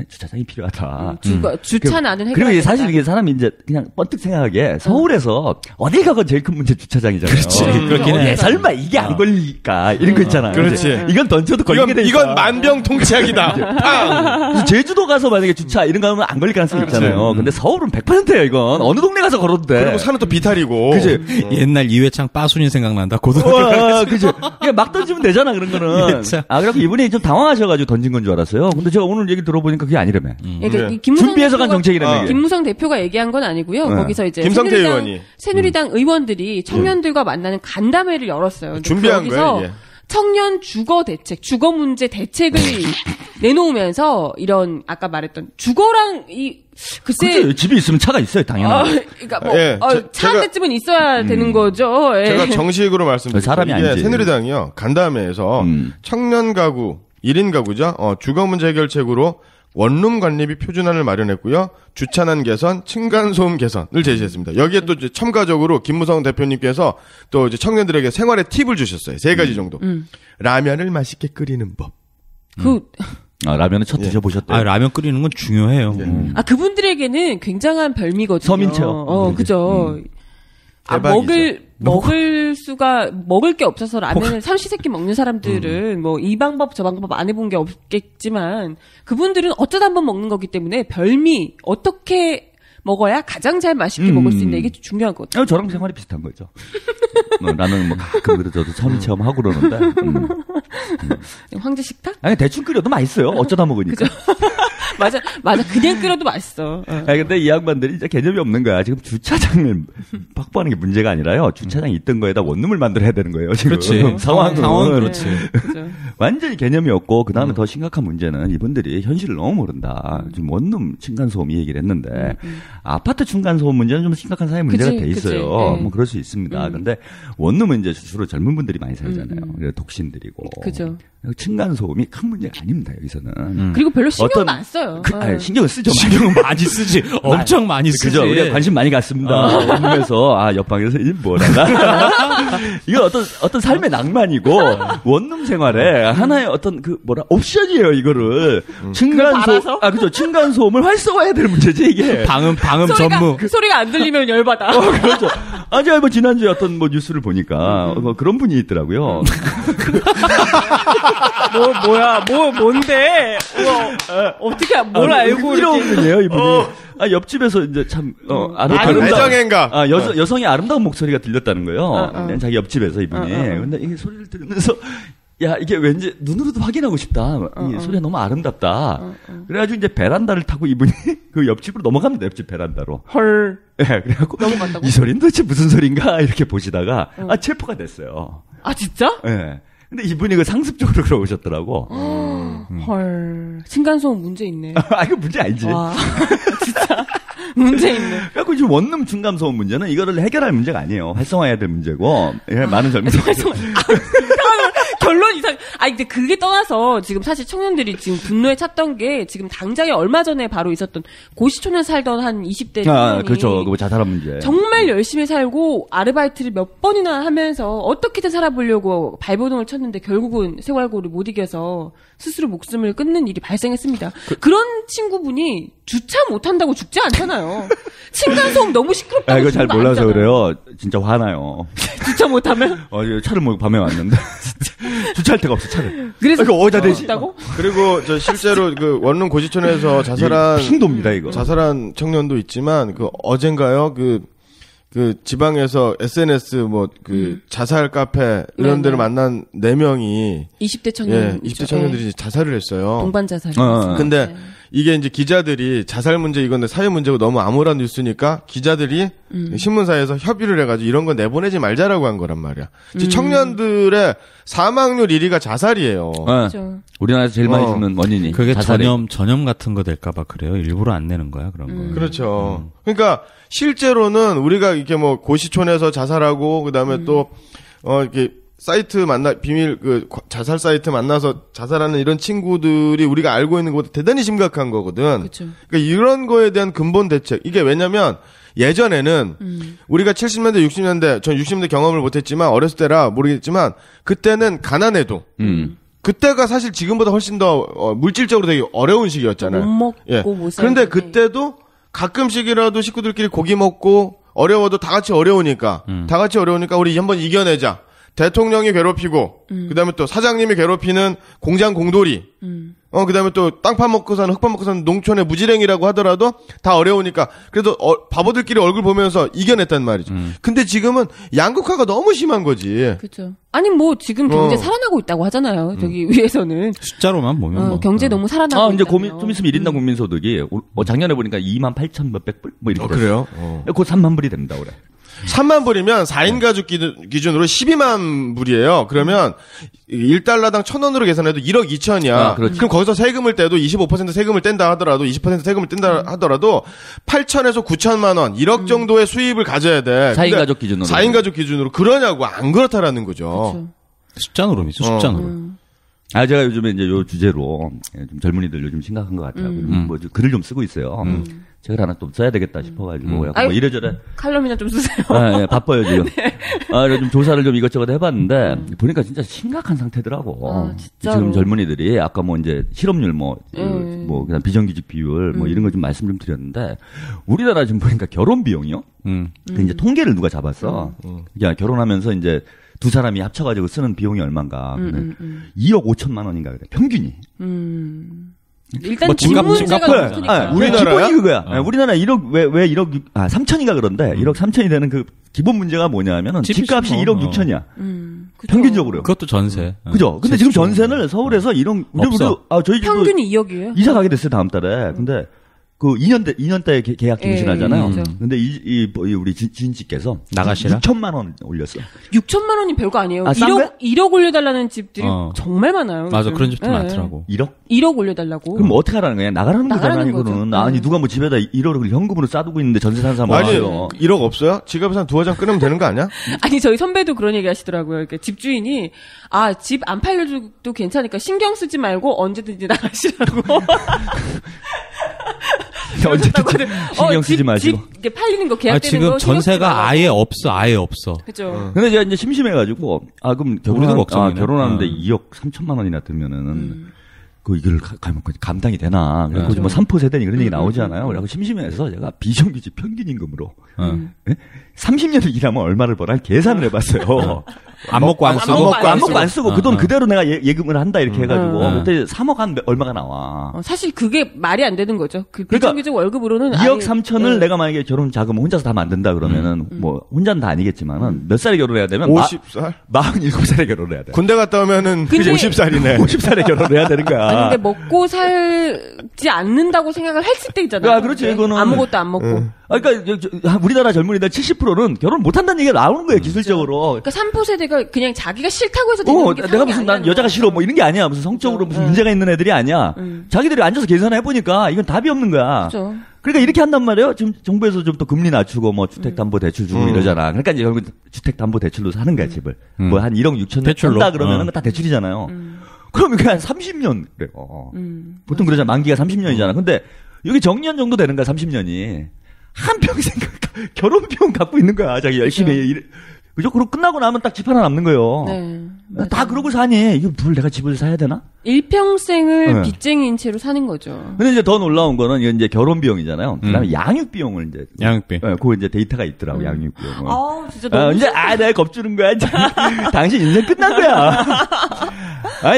주차장이 필요하다. 주차 나는 해결. 그리고 사실 이게 사람이 이제 그냥 번뜩 생각하기에 서울에서 어디 가건 제일 큰 문제 주차장이잖아요. 그렇지. 그렇긴 해. 설마 이게 안 걸릴까 이런 거 있잖아요. 그렇지. 그치? 이건 던져도 걸리게 되니까. 이건 만병통치약이다. 팡! 그래서 제주도 가서 만약에 주차 이런 거 하면 안 걸릴 가능성이 있잖아요. 근데 서울은 100%예요, 이건. 어느 동네 가서 걸어도 돼. 그리고 산은 또 비탈이고. 그치? 옛날 이회창 빠순이 생각난다. 고등학교. 그치? 그냥 막 던지면 되잖아, 그런 거는. 이회창. 그래갖고 이분이 좀 당황하셔가지고 던진 건 줄 알았어요. 근데 제가 오늘 얘기 들어보니까 보니까 그게 아니라며. 그러니까 이 김무성 준비해서 간 대표가- 정책이라며. 이게. 김무성 대표가 얘기한 건 아니고요. 네. 거기서 이제 김성태 의원이. 새누리당 의원들이 청년들과 만나는 간담회를 열었어요. 근데 준비한 거기서 거예요, 이게. 청년 주거 대책, 주거 문제 대책을 내놓으면서 이런 아까 말했던 주거랑 이 글쎄 그치, 집이 있으면 차가 있어요, 당연히. 그러니까 뭐 예, 차 한 제가- 대쯤은 있어야 되는 거죠. 예. 제가 정식으로 말씀드릴게요. 사람이 이게 아니지. 새누리당이요. 간담회에서 청년 가구, 1인 가구죠. 주거 문제 해결책으로 원룸 관리비 표준안을 마련했고요. 주차난 개선, 층간소음 개선을 제시했습니다. 여기에 또 이제 첨가적으로 김무성 대표님께서 또 이제 청년들에게 생활의 팁을 주셨어요. 3가지 정도. 라면을 맛있게 끓이는 법. 라면은 첫 드셔보셨대요. 아, 라면 끓이는 건 중요해요. 그분들에게는 굉장한 별미거든요. 서민체험. 그죠. 대박이죠. 먹을 게 없어서 라면을 삼시세끼 먹는 사람들은 뭐 이 방법 저 방법 안 해본 게 없겠지만 그분들은 어쩌다 한번 먹는 거기 때문에 별미 어떻게 먹어야 가장 잘 맛있게 먹을 수 있나 이게 중요한 거죠. 저랑 생활이 비슷한 거죠. 라면 뭐 가끔 그래도 서민 체험하고 그러는데. 황제 식탁? 아니, 대충 끓여도 맛있어요. 어쩌다 먹으니까. 맞아. 그냥 끓여도 맛있어. 아니, 근데 이 양반들이 이제 개념이 없는 거야. 지금 주차장을 확보하는 게 문제가 아니라요. 주차장이 있던 거에다 원룸을 만들어야 되는 거예요. 지금. 그렇지. 상황은 그렇지. 그죠. 완전히 개념이 없고, 그 다음에 더 심각한 문제는 이분들이 현실을 너무 모른다. 지금 원룸 층간소음 이 얘기를 했는데, 아파트 층간소음 문제는 좀 심각한 사회 문제가 그치, 돼 있어요. 그치. 뭐 그럴 수 있습니다. 근데 원룸은 이제 주로 젊은 분들이 많이 살잖아요. 그래서 독신들이고. 그죠. 층간소음이 큰 문제가 아닙니다, 여기서는. 그리고 별로 신경도 어떤- 안 써요. 아니, 신경을 쓰죠. 신경 많이 쓰지. 엄청 많이 쓰지. 그죠. 우리가 관심 많이 갖습니다. 원룸에서, 옆방에서 이 뭐라나. 이건 어떤 삶의 낭만이고, 원룸 생활에 하나의 어떤 옵션이에요, 이거를. 알아서? 그죠. 층간소음을 활성화해야 될 문제지, 이게. 방음 전무. 소리가 안 들리면 열받아. 그렇죠. 제가 뭐 지난주에 어떤 뉴스를 보니까, 그런 분이 있더라고요. 뭔데? 어떻게, 뭘 알고 이런 이렇게. 분이에요, 이분이. 옆집에서 이제 참, 애정행가. 여성의 아름다운 목소리가 들렸다는 거예요. 자기 옆집에서 이분이. 근데 이게 소리를 들으면서, 야, 이게 왠지 눈으로도 확인하고 싶다. 이 소리가 너무 아름답다. 그래가지고 이제 베란다를 타고 이분이 그 옆집으로 넘어갑니다, 옆집 베란다로. 헐. 예, 그래갖고. 넘어간다고? 이 소리는 도대체 무슨 소린가? 이렇게 보시다가, 체포가 됐어요. 아, 진짜? 예. 근데 이분이 그 상습적으로 그러셨더라고. 헐. 층간소음 문제 있네. 이거 문제 아니지. 와. 진짜. 문제 있네. 그래갖고 지금 원룸 층간소음 문제는 이거를 해결할 문제가 아니에요. 활성화해야 될 문제고, 많은 젊은이들. 결론 이상. 근데 그게 떠나서 지금 사실 청년들이 지금 분노에 찼던 게 지금 당장에 얼마 전에 바로 있었던 고시촌에 살던 한 20대 청년이 그렇죠. 그 자살한 문제. 정말 열심히 살고 아르바이트를 몇 번이나 하면서 어떻게든 살아보려고 발버둥을 쳤는데 결국은 세월고를 못 이겨서 스스로 목숨을 끊는 일이 발생했습니다. 그런 친구분이 주차 못한다고 죽지 않잖아요. 층간소음 너무 시끄럽다고 이거 잘 죽는 거 몰라서 아니잖아요. 그래요. 진짜 화나요. 주차 못하면? 차를 몰고 밤에 왔는데. 주차할 데가 없어, 차를. 그래서 이거 어디다 대지? 다고 그리고 실제로 그 원룸 고시촌에서 자살한 핑도입니다, 이거. 자살한 청년도 있지만 어젠가요? 그 지방에서 SNS 자살 카페 이런 데를 만난 4명이 20대 청년 20대 청년들이 자살을 했어요. 동반 자살. 근데 이게 이제 기자들이 자살 문제 이건데 사회 문제고 너무 암울한 뉴스니까 기자들이 신문사에서 협의를 해가지고 이런 거 내보내지 말자라고 한 거란 말이야. 청년들의 사망률 1위가 자살이에요. 그렇죠. 우리나라에서 제일 많이 죽는 원인이. 그게 자살이. 전염 같은 거 될까봐 그래요. 일부러 안 내는 거야, 그런 거. 그렇죠. 그러니까 실제로는 우리가 이렇게 고시촌에서 자살하고 그다음에 또 이렇게 사이트 비밀 자살 사이트 만나서 자살하는 이런 친구들이 우리가 알고 있는 것보다 대단히 심각한 거거든. 그쵸. 그러니까 이런 거에 대한 근본 대책. 이게 왜냐면 예전에는 우리가 70년대, 60년대, 전 60년대 경험을 못했지만 어렸을 때라 모르겠지만 그때는 가난해도 그때가 사실 지금보다 훨씬 더 물질적으로 되게 어려운 시기였잖아요. 못 먹고 못 그런데 살고. 그때도 가끔씩이라도 식구들끼리 고기 먹고 어려워도 다 같이 어려우니까 우리 한번 이겨내자. 대통령이 괴롭히고 그다음에 또 사장님이 괴롭히는 공장 공돌이 그다음에 또 땅파 먹고 사는 흙파 먹고 사는 농촌의 무지랭이라고 하더라도 다 어려우니까 그래도 바보들끼리 얼굴 보면서 이겨냈단 말이죠. 근데 지금은 양극화가 너무 심한 거지. 그렇죠. 아니 뭐 지금 경제 살아나고 있다고 하잖아요. 저기 위에서는 숫자로만 보면 뭐. 경제 너무 살아나고 이제 있다며. 좀 있으면 1인당 국민소득이 작년에 보니까 28,000 몇백 불 뭐 이렇게 그래요? 곧 3만 불이 됩니다, 올해. 3만 불이면 4인 가족 기준으로 12만 불이에요. 그러면 1달러당 1,000원으로 계산해도 1억 2천이야. 그럼 거기서 세금을 떼도 25% 세금을 뗀다 하더라도 20% 세금을 뗀다 하더라도 8천에서 9천만 원 1억 정도의 수입을 가져야 돼. 4인 가족 기준으로. 4인 가족 기준으로 그러냐고 안 그렇다라는 거죠. 그렇죠. 숫자로 믿죠. 숫자로. 제가 요즘에 이제 요 주제로 좀 젊은이들 요즘 심각한 것 같아요. 뭐 글을 좀 쓰고 있어요. 책을 하나 또 써야 되겠다 싶어가지고 약간 뭐 이래저래 칼럼이나 좀 쓰세요. 바빠요 지금. 요즘 조사를 좀 이것저것 해봤는데 보니까 진짜 심각한 상태더라고. 지금 젊은이들이 아까 뭐 이제 실업률 뭐 그냥 비정규직 비율 뭐 이런 거 좀 말씀 좀 드렸는데 우리나라 지금 보니까 결혼 비용이요. 그 이제 통계를 누가 잡았어. 그냥 결혼하면서 이제 두 사람이 합쳐가지고 쓰는 비용이 얼마인가. 2억 5천만 원인가 그래. 평균이. 일단 뭐 집 문제가 너무 크니까. 우리나라야? 기본이 그거야. 우리나라 1억 왜 1억 3천인가 그런데 1억 3천이 되는 그 기본 문제가 뭐냐면은 집값이 1억 6천이야. 평균적으로. 그것도 전세. 그죠? 근데 지금 전세는 서울에서 1억 없어. 저희 집도 평균이 2억이에요. 이사 가게 됐어요 다음 달에. 근데 그 2년대 계약 중심하잖아요. 그렇죠. 근데 우리 진씨께서 나가시라? 6천만 원 올렸어. 6천만 원이 별거 아니에요. 싼 거야? 1억 올려달라는 집들이 정말 많아요. 맞아, 요즘. 그런 집도 많더라고. 1억? 1억 올려달라고. 그럼 어떻게 하라는 거야? 나가라는 거잖아, 나가라는 이거는. 거죠. 아니, 누가 뭐 집에다 1억을 현금으로 싸두고 있는데 전세 사는 사람 아니 없어요. 1억 없어요? 지갑에서 한 두어 장 끊으면 되는 거 아니야? 아니 저희 선배도 그런 얘기 하시더라고요. 이렇게 집주인이 집 안 팔려도 괜찮으니까 신경 쓰지 말고 언제든지 나가시라고. 언제든지 신경 쓰지 마시고. 집 이렇게 팔리는 거 계약되는 지금 거 전세가 아예 없어. 그죠. 근데 제가 이제 심심해가지고, 그럼 우리도 걱정이네. 결혼하는데 2억 3천만 원이나 들면은, 이걸 감당이 되나. 그리고 뭐 3포 세대니 그런 얘기 나오잖아요. 그래서 심심해서 제가 비정규직 평균 임금으로, 30년을 일하면 얼마를 벌어? 계산을 해봤어요. 안 먹고 안 쓰고. 안 먹고 안 쓰고 그 돈 그대로 내가 예금을 한다 이렇게 해가지고 그때 3억 한 얼마가 나와. 사실 그게 말이 안 되는 거죠. 그 그러니까 비정규직 월급으로는 2억 3천을 내가 만약에 결혼 자금 혼자서 다 만든다 그러면은 뭐 혼자는 다 아니겠지만은 몇 살에 결혼해야 되면 50살? 47살에 결혼해야 돼. 군대 갔다 오면은 근데- 50살이네. 50살에 결혼해야 되는 거야. 아니 근데 먹고 살지 않는다고 생각을 했을 때 있잖아요. 그렇지, 근데 이거는. 아무것도 안 먹고. 그러니까 우리나라 젊은이들 70%는 결혼 못 한다는 얘기가 나오는 거예요, 기술적으로. 그러니까 3포 세대가 그냥 자기가 싫다고 해서 되는 게 내가 무슨 난 여자가 싫어 뭐 이런 게 아니야. 무슨 성적으로 무슨 문제가 있는 애들이 아니야. 자기들이 앉아서 계산해 보니까 이건 답이 없는 거야. 그렇죠. 그러니까 이렇게 한단 말이에요. 지금 정부에서 좀 또 금리 낮추고 뭐 주택담보대출 주고 이러잖아. 그러니까 이제 결국 주택담보대출로 사는 거야 집을. 뭐 한 1억 6천 대출로. 산다 그러면은 다 대출이잖아요. 그러면 그냥 30년 그래요. 보통 그러잖아. 만기가 30년이잖아. 근데 여기 정년 정도 되는 거야 30년이. 한 평생 결혼 비용 갖고 있는 거야. 자기 열심히 그죠? 그리고 끝나고 나면 딱 집 하나 남는 거예요. 네. 다 그러고 사니. 이거 뭘 내가 집을 사야 되나? 일평생을 네. 빚쟁이인 채로 사는 거죠. 근데 이제 더 놀라운 거는 이건 이제 결혼 비용이잖아요. 그다음에 양육 비용을 이제 양육비. 그거 이제 데이터가 있더라고. 양육 비용은. 진짜 너무 이제 내가 겁주는 거야. 당신 인생 끝난 거야.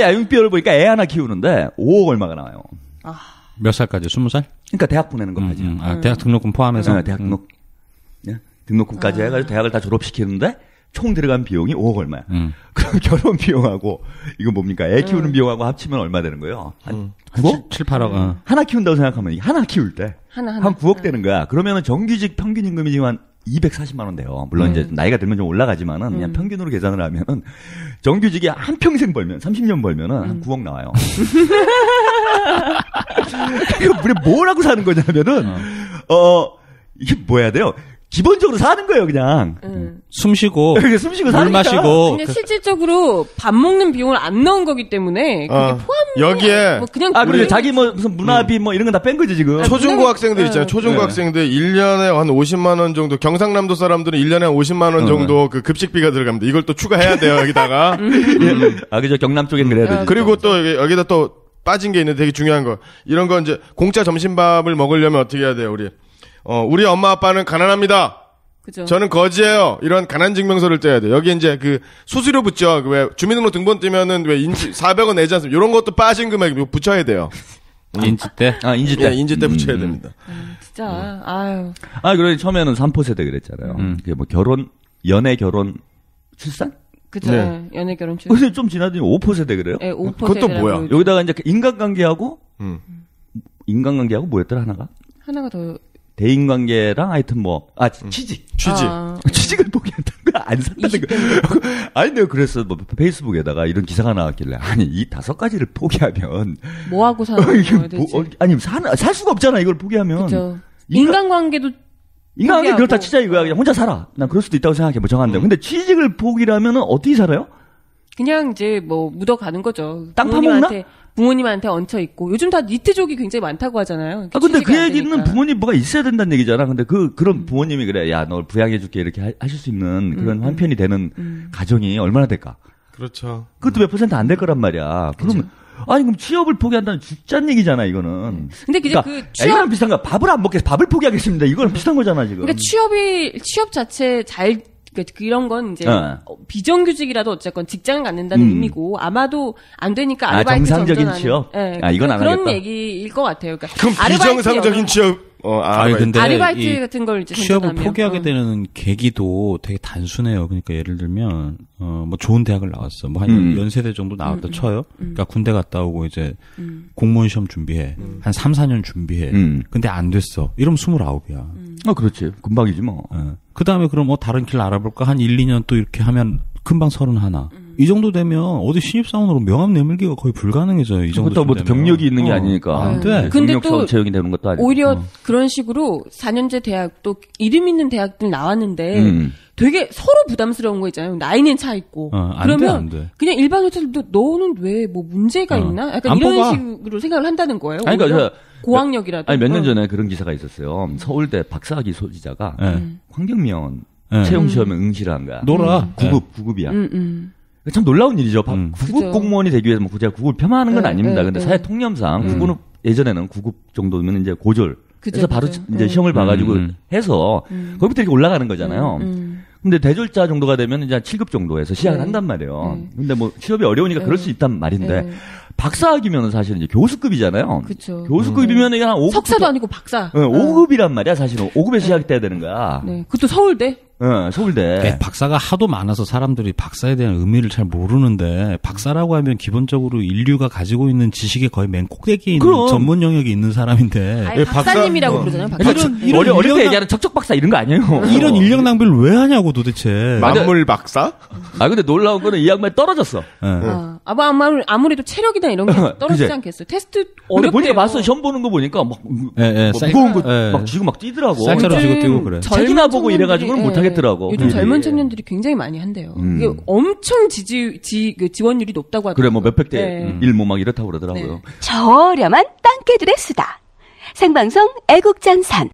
양육 비용을 보니까 애 하나 키우는데 5억 얼마가 나와요. 몇 살까지? 20살? 그러니까 대학 보내는 것까지. 대학 등록금 포함해서? 네, 대학 등록금까지 해가지고 대학을 다 졸업시키는데 총 들어간 비용이 5억 얼마야. 그럼 결혼 비용하고 이거 뭡니까? 애 키우는 비용하고 합치면 얼마 되는 거예요? 한 9억? 7, 8억. 하나 키운다고 생각하면 이게 하나 키울 때 한 하나. 9억 되는 거야. 그러면은 정규직 평균 임금이 지금 한 240만 원 돼요. 물론 이제 나이가 들면 좀 올라가지만은 그냥 평균으로 계산을 하면은 정규직이 한 평생 벌면 30년 벌면은 한 9억 나와요. 이거 우리 뭐라고 사는 거냐면은 이게 뭐 해야 돼요? 기본적으로 사는 거예요, 그냥. 숨 쉬고. 숨 쉬고 물 사니까. 마시고. 근데 실질적으로 밥 먹는 비용을 안 넣은 거기 때문에 그게 포함 여기에 뭐 그냥 그리고 자기 뭐 무슨 문화비 뭐 이런 건 다 뺀 거지, 지금. 초중고 학생들 있잖아요. 초중고 학생들 1년에 한 50만 원 정도, 경상남도 사람들은 1년에 한 50만 원 정도 그 급식비가 들어갑니다. 이걸 또 추가해야 돼요, 여기다가. 그죠. 경남 쪽엔 그래야 되지. 그리고 또 여기다 또 빠진 게 있는데 되게 중요한 거. 이런 거 이제 공짜 점심밥을 먹으려면 어떻게 해야 돼요, 우리? 우리 엄마 아빠는 가난합니다. 그죠. 저는 거지예요. 이런 가난 증명서를 떼야 돼. 여기 이제 그 수수료 붙죠. 왜 주민등록 등본 떼면은 왜 인지 400원 내지 않습니까? 이런 것도 빠진 금액 붙여야 돼요. 인지 때? 인지 예, 때. 인지 때 붙여야 됩니다. 진짜 아유. 그래 처음에는 3포 세대 그랬잖아요. 그게 뭐 연애, 결혼, 출산? 그죠. 네. 연애 결혼 출. 근데 좀 지나더니 5포 세대 그래요? 네, 5% 그것도 뭐야? 여기다가 이제 인간관계하고 뭐였더라 하나가? 하나가 더 대인관계랑 하여튼 취직. 취직을 포기한다는 거 안 산다는 거. 아니 내가 그랬어. 뭐 페이스북에다가 이런 기사가 나왔길래 아니 이 5가지를 포기하면 뭐 하고 사는 이게 거야 대체. 아니 살 수가 없잖아 이걸 포기하면. 그죠. 인간관계도 인간관계 포기하고. 그렇다 치자 이거야. 그냥 혼자 살아. 난 그럴 수도 있다고 생각해. 뭐 정한데. 근데 취직을 포기하면은 어떻게 살아요? 그냥 이제 뭐 묻어가는 거죠. 땅 파먹나? 부모님한테 얹혀 있고 요즘 다 니트족이 굉장히 많다고 하잖아요. 근데 그 취직이 안 얘기는 되니까. 부모님 뭐가 있어야 된다는 얘기잖아. 근데 그런 부모님이 그래. 야, 널 부양해줄게. 이렇게 하실 수 있는 그런 한편이 되는 가정이 얼마나 될까? 그렇죠. 그것도 몇 %안 될 거란 말이야. 그러면, 그럼 취업을 포기한다는 죽자는 얘기잖아, 이거는. 근데 이제 그러니까, 그 이거랑 비슷한 거야. 밥을 안 먹겠어. 밥을 포기하겠습니다. 이거랑 비슷한 거잖아, 지금. 그러니까 취업 자체 그러니까 그런 건 이제 비정규직이라도 어쨌건 직장을 갖는다는 의미고 아마도 안 되니까 아르바이트 정상적인 전전하는. 취업? 네, 이건 안 그런 하겠다. 얘기일 것 같아요. 그러니까 그럼 비정상적인 취업 근데 아르바이트 이 같은 걸 이제 취업을 전전하면. 포기하게 되는 계기도 되게 단순해요. 그러니까 예를 들면 뭐 좋은 대학을 나왔어. 뭐 한 연세대 정도 나왔다 쳐요. 그러니까 군대 갔다 오고 이제 공무원 시험 준비해. 한 3, 4년 준비해. 근데 안 됐어. 이러면 29이야. 그렇지. 금방이지 뭐. 그다음에 그럼 다른 길 알아볼까? 한 1, 2년 또 이렇게 하면 금방 31. 이 정도 되면 어디 신입사원으로 명함 내밀기가 거의 불가능해져요. 이 정도 그것도 뭐 경력이 있는 게 아니니까. 안 돼. 근데 경력 또 채용이 되는 것도 아니고. 오히려 그런 식으로 4년제 대학 또 이름 있는 대학들 나왔는데 되게 서로 부담스러운 거 있잖아요. 나이는 차 있고. 안 그러면 돼, 안 돼. 그냥 일반 회사들도 너는 왜 뭐 문제가 있나? 약간 안 이런 뽑아. 식으로 생각을 한다는 거예요. 아니, 그러니까 오히려 고학력이라도. 몇 년 전에 그런 기사가 있었어요. 서울대 박사학위 소지자가 환경미화원 네. 채용시험에 응시를 한 거야. 놀아. 9급이야. 참 놀라운 일이죠. 9급 그죠. 공무원이 되기 위해서 제가 9급을 폄하하는 건 아닙니다. 근데 사회 통념상 9급은 예전에는 9급 정도면 이제 고졸. 그래서 바로 그죠. 이제 시험을 봐가지고 해서 거기부터 이렇게 올라가는 거잖아요. 근데 대졸자 정도가 되면 이제 7급 정도에서 시작을 한단 말이에요. 근데 뭐 취업이 어려우니까 그럴 수 있단 말인데 박사학위면 사실은 이제 교수급이잖아요. 그쵸. 교수급이면 한 5급. 석사도 아니고 박사. 5급이란 말이야, 사실은. 5급에 시작돼야 되는 거야. 네. 그것도 서울대. 서울대. 박사가 하도 많아서 사람들이 박사에 대한 의미를 잘 모르는데 박사라고 하면 기본적으로 인류가 가지고 있는 지식의 거의 맨 꼭대기에 있는 그럼. 전문 영역이 있는 사람인데 아니, 박사님이라고 부르잖아요. 박사님. 이런 어릴 때 인력 얘기하는 척척 박사 이런 거 아니에요. 이런 인력 낭비를 왜 하냐고 도대체. 만물 박사? 근데 놀라운 거는 이 양반이 떨어졌어. 아무래도 체력이나 이런 게 떨어지지 그치? 않겠어요. 테스트 근데 어렵대요. 보니까 봤어. 시험 보는 거 보니까 막 무거운 거 막 쥐고 막 뛰더라고. 쌀처럼 쥐고 뛰고 그래. 책이나 보고 이래가지고는 못하겠더라고. 요즘 젊은 청년들이 굉장히 많이 한대요. 이게 엄청 지원율이 높다고 하더라고요. 그래, 뭐 몇백 대 네. 1 뭐 막 이렇다고 그러더라고요. 네. 저렴한 땅개들의 수다. 생방송 애국전선.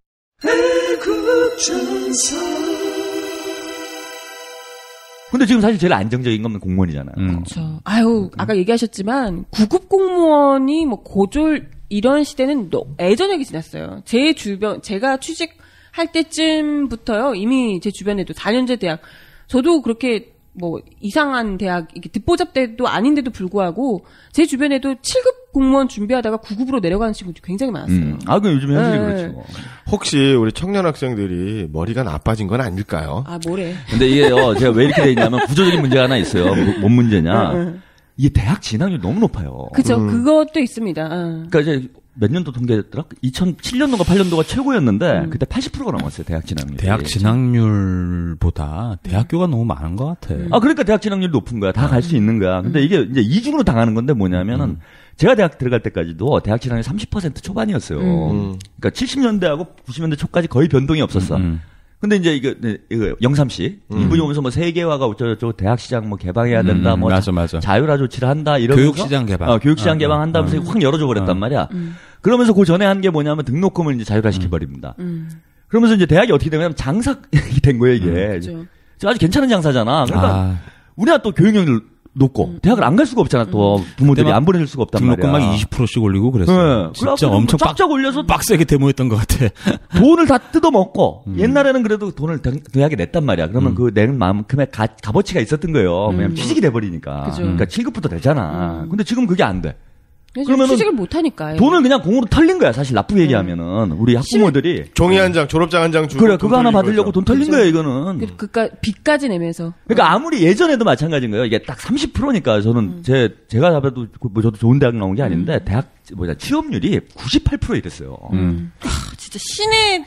근데 지금 사실 제일 안정적인 건 공무원이잖아요. 그렇죠. 아까 얘기하셨지만 9급 공무원이 뭐 고졸 이런 시대는 예전에 지났어요. 제 주변 제가 취직할 때쯤부터요. 이미 제 주변에도 4년제 대학 저도 그렇게 뭐 이상한 대학 이렇게 듣보잡대도 아닌데도 불구하고 제 주변에도 7급 공무원 준비하다가 9급으로 내려가는 친구들이 굉장히 많았어요. 그 요즘 현실이 네. 그렇죠. 혹시 우리 청년 학생들이 머리가 나빠진 건 아닐까요? 뭐래? 근데 이게요, 제가 왜 이렇게 돼 있냐면 구조적인 문제가 하나 있어요. 뭔 문제냐? 이게 대학 진학률이 너무 높아요. 그죠. 그것도 있습니다. 그러니까 이제 몇 년도 통계였더라? 2007년도가 8년도가 최고였는데 그때 80%가 넘었어요. 대학 진학률. 대학 진학률보다 대학교가 너무 많은 것 같아. 그러니까 대학 진학률이 높은 거야. 다 갈 수 있는 거야. 근데 이게 이제 이중으로 당하는 건데 뭐냐면은 제가 대학 들어갈 때까지도 대학 진학률이 30% 초반이었어요. 그러니까 70년대하고 90년대 초까지 거의 변동이 없었어. 근데 이제 이거 영삼씨 이분이 오면서 뭐 세계화가 어쩌고저쩌고 대학 시장 뭐 개방해야 된다, 뭐 맞아. 자율화 조치를 한다 이러면서 교육시장 개방. 교육시장 개방한다면서 확 열어줘 버렸단 말이야. 그러면서 그 전에 한 게 뭐냐면 등록금을 이제 자율화 시켜버립니다. 그러면서 이제 대학이 어떻게 되냐면 장사이 된 거예요 이게. 그렇죠. 아주 괜찮은 장사잖아. 그러니까 우리나라 또 교육열이 높고 대학을 안 갈 수가 없잖아. 또 부모들이 근데 막 안 보내줄 수가 없단 등록금 말이야. 막 20%씩 올리고 그랬어요. 네. 진짜 그래갖고 엄청 쫙쫙 올려서 빡세게 데모했던 것 같아. 돈을 다 뜯어먹고 옛날에는 그래도 돈을 대학에 냈단 말이야. 그러면 그 내는 만큼의 값어치가 있었던 거예요. 왜냐면 취직이 돼버리니까. 그죠. 그러니까 7급부터 되잖아. 근데 지금 그게 안 돼. 그러면은 취직을 못 하니까. 돈을 그냥 공으로 털린 거야. 사실 나쁘게 얘기하면은 우리 학부모들이 종이 한 장, 졸업장 한 장 주고. 그래 그거 하나 받으려고 거죠. 돈 털린 그죠. 거야 이거는. 그니까 빚까지 내면서. 그러니까 아무리 예전에도 마찬가지인 거예요. 이게 딱 30%니까 저는 제가 잡아도 뭐 저도 좋은 대학 나온 게 아닌데 대학 취업률이 98% 이랬어요. 진짜 신의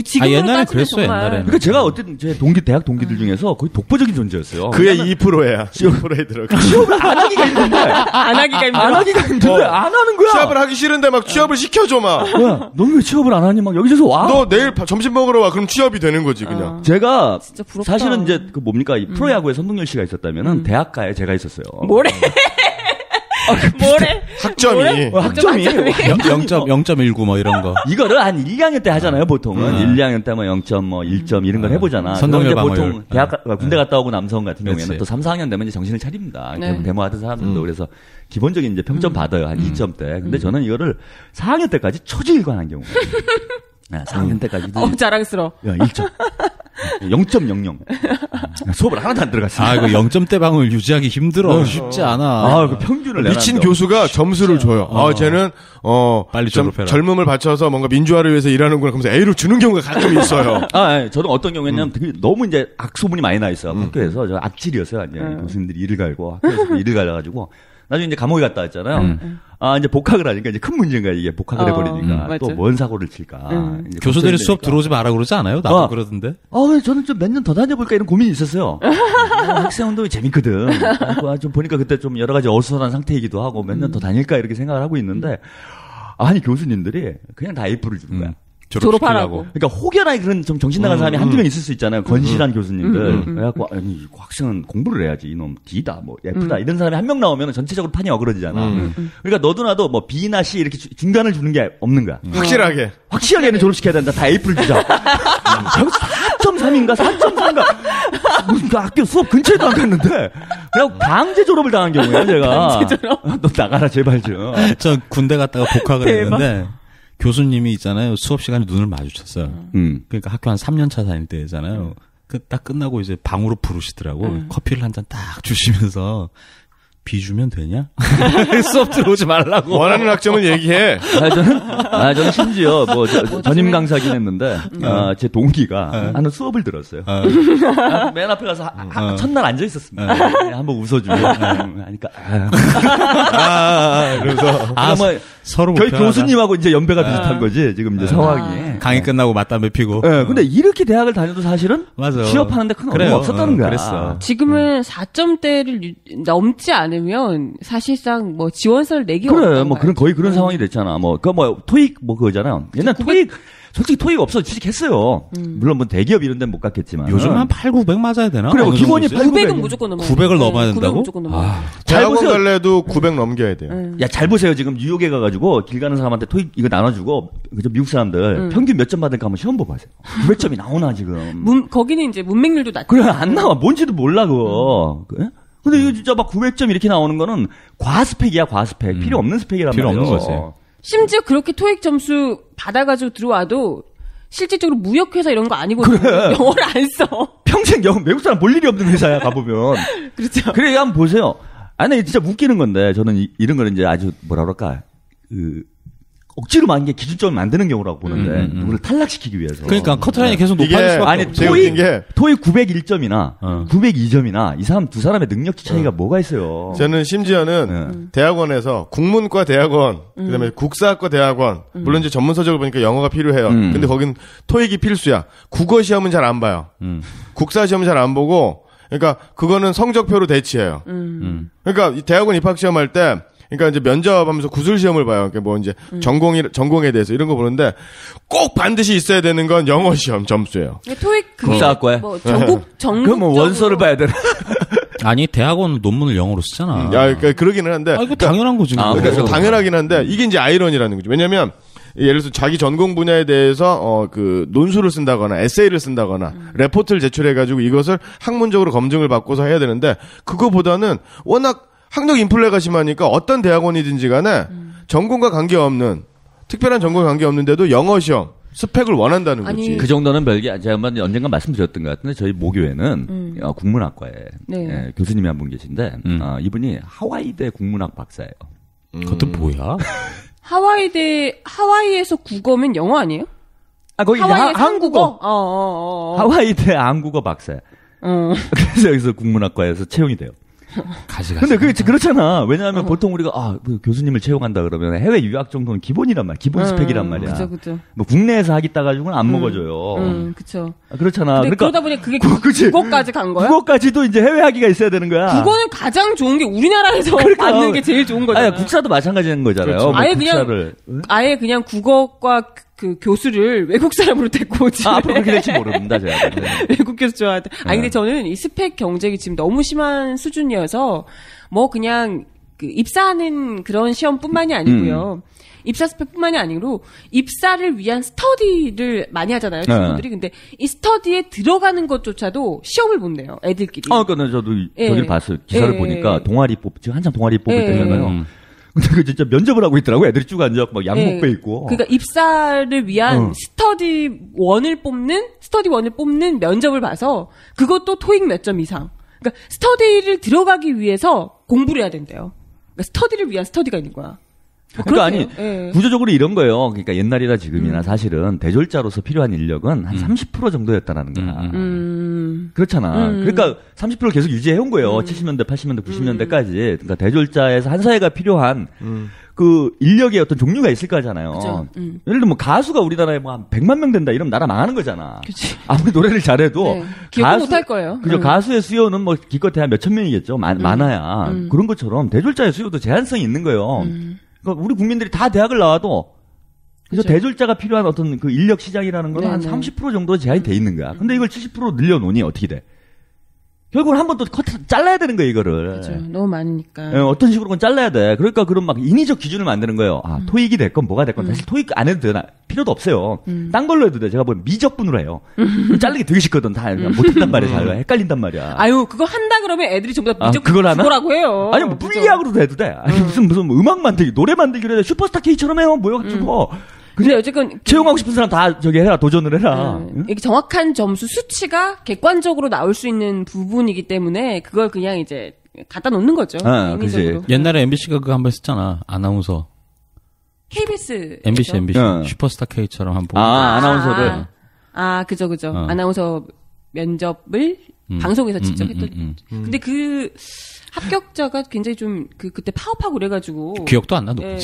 지금으로 옛날에 따지면 그랬어요, 정말. 옛날에는. 그러니까 제가 어쨌든 제 대학 동기들 중에서 거의 독보적인 존재였어요. 그의 2%야. 2%에 들어가. 취업을 안 하기가 힘든데. 안 하기가 힘들어. 안 하기가 힘든데 안 하는 거야. 취업을 하기 싫은데 막 취업을 시켜줘 막. 뭐야? 너는 왜 취업을 안 하니? 막 여기저기서 와. 너 내일 점심 먹으러 와. 그럼 취업이 되는 거지 그냥. 제가 진짜 부럽다. 사실은 이제 그 뭡니까 이 프로야구에 선동열 씨가 있었다면은 대학가에 제가 있었어요. 뭐래? 뭐래? 학점이. 학점이 0.19 뭐 이런 거. 이거를 한 1, 2학년 때 하잖아요, 보통은. 1, 2학년 때 뭐 0점, 뭐 1점 이런 걸 해보잖아. 선동열 그런데 보통 방어율. 대학, 군대 갔다 오고 남성 같은 경우에는 그렇지. 또 3, 4학년 되면 이제 정신을 차립니다. 네. 데모하던 사람들도. 그래서 기본적인 이제 평점 받아요. 한 2점대. 근데 저는 이거를 4학년 때까지 초지일관한 경우. 네, 4학년 때까지. 자랑스러워. 야, 1점. 0.00. 수업을 하나도 안 들어갔어요. 아, 이거 0점대 방을 유지하기 힘들어. 쉽지 않아. 아, 그 평균을 미친 내놨죠. 교수가 점수를 줘요. 쟤는 빨리 좀 졸업해라. 젊음을 바쳐서 뭔가 민주화를 위해서 일하는구나 하면서 A를 주는 경우가 가끔 있어요. 아, 예. 저는 어떤 경우에는 되게 너무 이제 악소문이 많이 나 있어요. 학교에서. 저 악질이었어요. 완전히. 교수님들이 일을 갈고 학교에서 일을 갈아가지고. 나중에 이제 감옥에 갔다 왔잖아요. 아, 이제 복학을 하니까 이제 큰 문제인 거야. 이게 복학을 해버리니까. 맞죠. 또 뭔 사고를 칠까. 이제 교수들이 수업 걱정이 들어오지 마라 그러지 않아요? 나도 어. 그러던데. 왜 저는 좀 몇 년 더 다녀볼까 이런 고민이 있었어요. 학생 운동이 재밌거든. 좀 보니까 그때 좀 여러 가지 어수선한 상태이기도 하고 몇 년 더 다닐까 이렇게 생각을 하고 있는데 아니 교수님들이 그냥 다 A뿔을 주는 거야. 졸업하라고. 그러니까 혹여나 그런 좀 정신 나간 사람이 한두 명 있을 수 있잖아요. 건실한 교수님들. 그래갖고 아니 그 학생은 공부를 해야지 이놈 D다 뭐 F다 이런 사람이 한 명 나오면 전체적으로 판이 어그러지잖아. 그러니까 너도 나도 뭐 B나 C 이렇게 중간을 주는 게 없는 거야. 확실하게. 확실하게는 졸업시켜야 된다. 다 A뿔 주자. 저기서 4.3인가 4.3인가 무슨 그 학교 수업 근처에도 안 갔는데 그냥 강제 졸업을 당한 경우야 제가. 강제 졸업? 너 나가라 제발 좀. 저 군대 갔다가 복학을 했는데 교수님이 있잖아요. 수업 시간에 눈을 마주쳤어요. 그러니까 학교 한 3년 차 다닐 때잖아요. 그 딱 끝나고 이제 방으로 부르시더라고. 커피를 한 잔 딱 주시면서 비주면 되냐? 수업 들어오지 말라고. 원하는 학점을 얘기해. 저는 심지어 뭐 전임 강사긴 했는데 제 동기가 하는 수업을 들었어요. 맨 앞에 가서 첫날 앉아 있었습니다. 한번 웃어주고 하니까 그래서 뭐 서로 저희 불편하다. 교수님하고 이제 연배가 비슷한 거지 지금 이제 상황이. 강의 끝나고 맞담배 피고. 네, 근데 이렇게 대학을 다녀도 사실은 맞아. 취업하는데 큰 그래요. 어려움 없었다는 거야. 그랬어. 지금은 4점대를 넘지 않으면 사실상 뭐 지원서를 내기가 그래, 어렵다고 뭐 그런 봐야지. 거의 그런 상황이 됐잖아. 뭐 토익 뭐 그거잖아요. 옛날 토익 솔직히 토익 없어 취직했어요. 물론 뭐 대기업 이런 데는 못 갔겠지만. 요즘 한 8, 900 맞아야 되나? 그래, 어느 기본이 정도지? 900은 무조건 넘어야 900을 넘어야 된다고? 900은 무조건 넘어야 돼. 잘 대학원 보세요. 갈래도 900 넘겨야 돼요. 야, 잘 보세요. 지금 뉴욕에 가가지고 길 가는 사람한테 토익 이거 나눠주고 그저 미국 사람들 평균 몇 점 받을까 한번 시험 봐봐요. 900점이 나오나 지금. 거기는 이제 문맹률도 낮고. 그래 안 나와. 뭔지도 몰라 그거. 그래? 근데 이거 진짜 막 900점 이렇게 나오는 거는 과스펙이야 과스펙. 필요 없는 스펙이란 필요 말이에요. 없는 거지. 심지어 그렇게 토익 점수 받아가지고 들어와도 실질적으로 무역회사 이런 거 아니거든요. 그래. 영어를 안 써. 평생 외국 사람 볼 일이 없는 회사야 가보면. 그렇죠. 그래 한번 보세요. 아니 진짜 웃기는 건데 저는 이런 거는 이제 아주 뭐라 그럴까 억지로 만든 게 기준점을 만드는 경우라고 보는데 누구를 탈락시키기 위해서. 그러니까 커트라인이 계속 이게 높아질 수밖에 아니 없지. 웃긴 게 토익 901점이나 902점이나 이 사람 두 사람의 능력치 차이가 뭐가 있어요. 저는 심지어는 대학원에서 국문과 대학원, 그다음에 국사학과 대학원, 물론 이제 전문서적을 보니까 영어가 필요해요. 근데 거긴 토익이 필수야. 국어 시험은 잘 안 봐요. 국사 시험은 잘 안 보고, 그러니까 그거는 성적표로 대치해요. 그러니까 이 대학원 입학 시험할 때, 그러니까 이제 면접하면서 구술 시험을 봐요. 그러니까 뭐 이제 전공에 대해서 이런 거 보는데 꼭 반드시 있어야 되는 건 영어 시험 점수예요. 토익 국사학과에? 뭐 전국 그럼 뭐 원서를 봐야 되나? 아니 대학원 논문을 영어로 쓰잖아. 야, 그러니까 그러기는 한데. 이거 당연한 거지. 아, 그러니까 그래서 당연하긴 한데 이게 이제 아이러니라는 거죠. 왜냐면 예를 들어서 자기 전공 분야에 대해서 그 논술을 쓴다거나 에세이를 쓴다거나 레포트를 제출해가지고 이것을 학문적으로 검증을 받고서 해야 되는데 그거보다는 워낙 학력 인플레가 심하니까 어떤 대학원이든지 간에 전공과 관계없는 특별한 전공과 관계없는데도 영어 시험 스펙을 원한다는 아니, 거지. 그 정도는 별게 제가 한번 언젠가 말씀드렸던 것 같은데 저희 모교에는 국문학과에 네. 예, 교수님이 한 분 계신데 이분이 하와이대 국문학 박사예요. 그것도 뭐야? 하와이에서 국어면 영어 아니에요? 아 거기 하와이에서 한국어. 하와이대 한국어 박사야. 그래서 여기서 국문학과에서 채용이 돼요. 근데 그게 그렇잖아. 왜냐하면 보통 우리가 뭐 교수님을 채용한다 그러면 해외 유학 정도는 기본이란 말이야. 기본 스펙이란 말이야. 그죠. 뭐 국내에서 하겠다 가지고는 안 먹어줘요. 그쵸. 그렇잖아. 근데 그러다 보니 그게 그치. 국어까지 간 거야? 국어까지도 이제 해외 학위가 있어야 되는 거야. 국어는 가장 좋은 게 우리나라에서 받는 게 제일 좋은 거잖아요. 아니, 국사도 마찬가지인 거잖아요. 그렇죠. 뭐 아예 국사를. 아예 그냥 국어과 그 교수를 외국 사람으로 데리고 오지. 앞으로 그렇게 될지 모릅니다, 제가. 네. 외국 교수 좋아할 때. 아니, 근데 저는 이 스펙 경쟁이 지금 너무 심한 수준이어서, 뭐 그냥, 그, 입사하는 그런 시험뿐만이 아니고요. 입사 스펙뿐만이 아니고, 입사를 위한 스터디를 많이 하잖아요, 친구들이. 근데 이 스터디에 들어가는 것조차도 시험을 본대요, 애들끼리. 그러니까 저도 저기를 봤어요. 기사를 보니까 동아리 지금 한참 동아리 뽑을 때잖아요. 근데 그 진짜 면접을 하고 있더라고. 애들이 쭉 앉아갖고 막 양복배 입고. 그러니까 입사를 위한 스터디 원을 뽑는 면접을 봐서 그것도 토익 몇 점 이상. 그러니까 스터디를 들어가기 위해서 공부를 해야 된대요. 그러니까 스터디를 위한 스터디가 있는 거야. 그러니까 아니 예. 구조적으로 이런 거예요. 그러니까 옛날이나 지금이나 사실은 대졸자로서 필요한 인력은 한 30% 정도였다라는 거야. 그렇잖아. 그러니까 30%를 계속 유지해 온 거예요. 70년대, 80년대, 90년대까지. 그러니까 대졸자에서 한 사회가 필요한 그 인력의 어떤 종류가 있을 거잖아요. 그쵸. 예를 들면 뭐 가수가 우리나라에 뭐 한 100만 명 된다 이러면 나라 망하는 거잖아. 그치. 아무리 노래를 잘해도 네. 기억도 못할 거예요. 그죠. 가수의 수요는 뭐 기껏해야 몇천 명이겠죠. 많아야. 그런 것처럼 대졸자의 수요도 제한성이 있는 거예요. 그러니까 우리 국민들이 다 대학을 나와도 그래서 그쵸. 대졸자가 필요한 어떤 그 인력 시장이라는 건 한 30% 정도 제한이 돼 있는 거야. 근데 이걸 70% 늘려놓으니 어떻게 돼? 결국은 한 번 또 잘라야 되는 거예요, 이거를. 그렇죠. 너무 많으니까. 예, 어떤 식으로건 잘라야 돼. 그러니까 그런 막 인위적 기준을 만드는 거예요. 토익이 됐건 뭐가 됐건 사실 토익 안 해도 되나 필요도 없어요. 딴 걸로 해도 돼. 제가 보면 미적분으로 해요. 자르기 되게 쉽거든. 다 못한단 말이야. 잘 헷갈린단 말이야. 아유, 그거 한다 그러면 애들이 전부 다 미적 그걸 하나? 국어라고 해요. 아니 뭐 물리학으로도 해도 돼. 아니 무슨 뭐 음악 만들기, 노래 만들기로 해도 슈퍼스타 K처럼 해요. 뭐여가지고. 근데 어쨌건 채용하고 싶은 사람 다 저기 해라. 도전을 해라. 이게 정확한 점수 수치가 객관적으로 나올 수 있는 부분이기 때문에 그걸 그냥 이제 갖다 놓는 거죠. 인위적으로. 그치. 옛날에 MBC가 그거 한번 했었잖아. 아나운서. KBS. MBC, 했죠? MBC. 응. 슈퍼스타 K처럼 한번. 아나운서를. 그죠. 어. 아나운서 면접을 방송에서 직접 했던. 근데 그 합격자가 굉장히 좀 그때 파업하고 그래가지고. 기억도 안 나, 너. 예.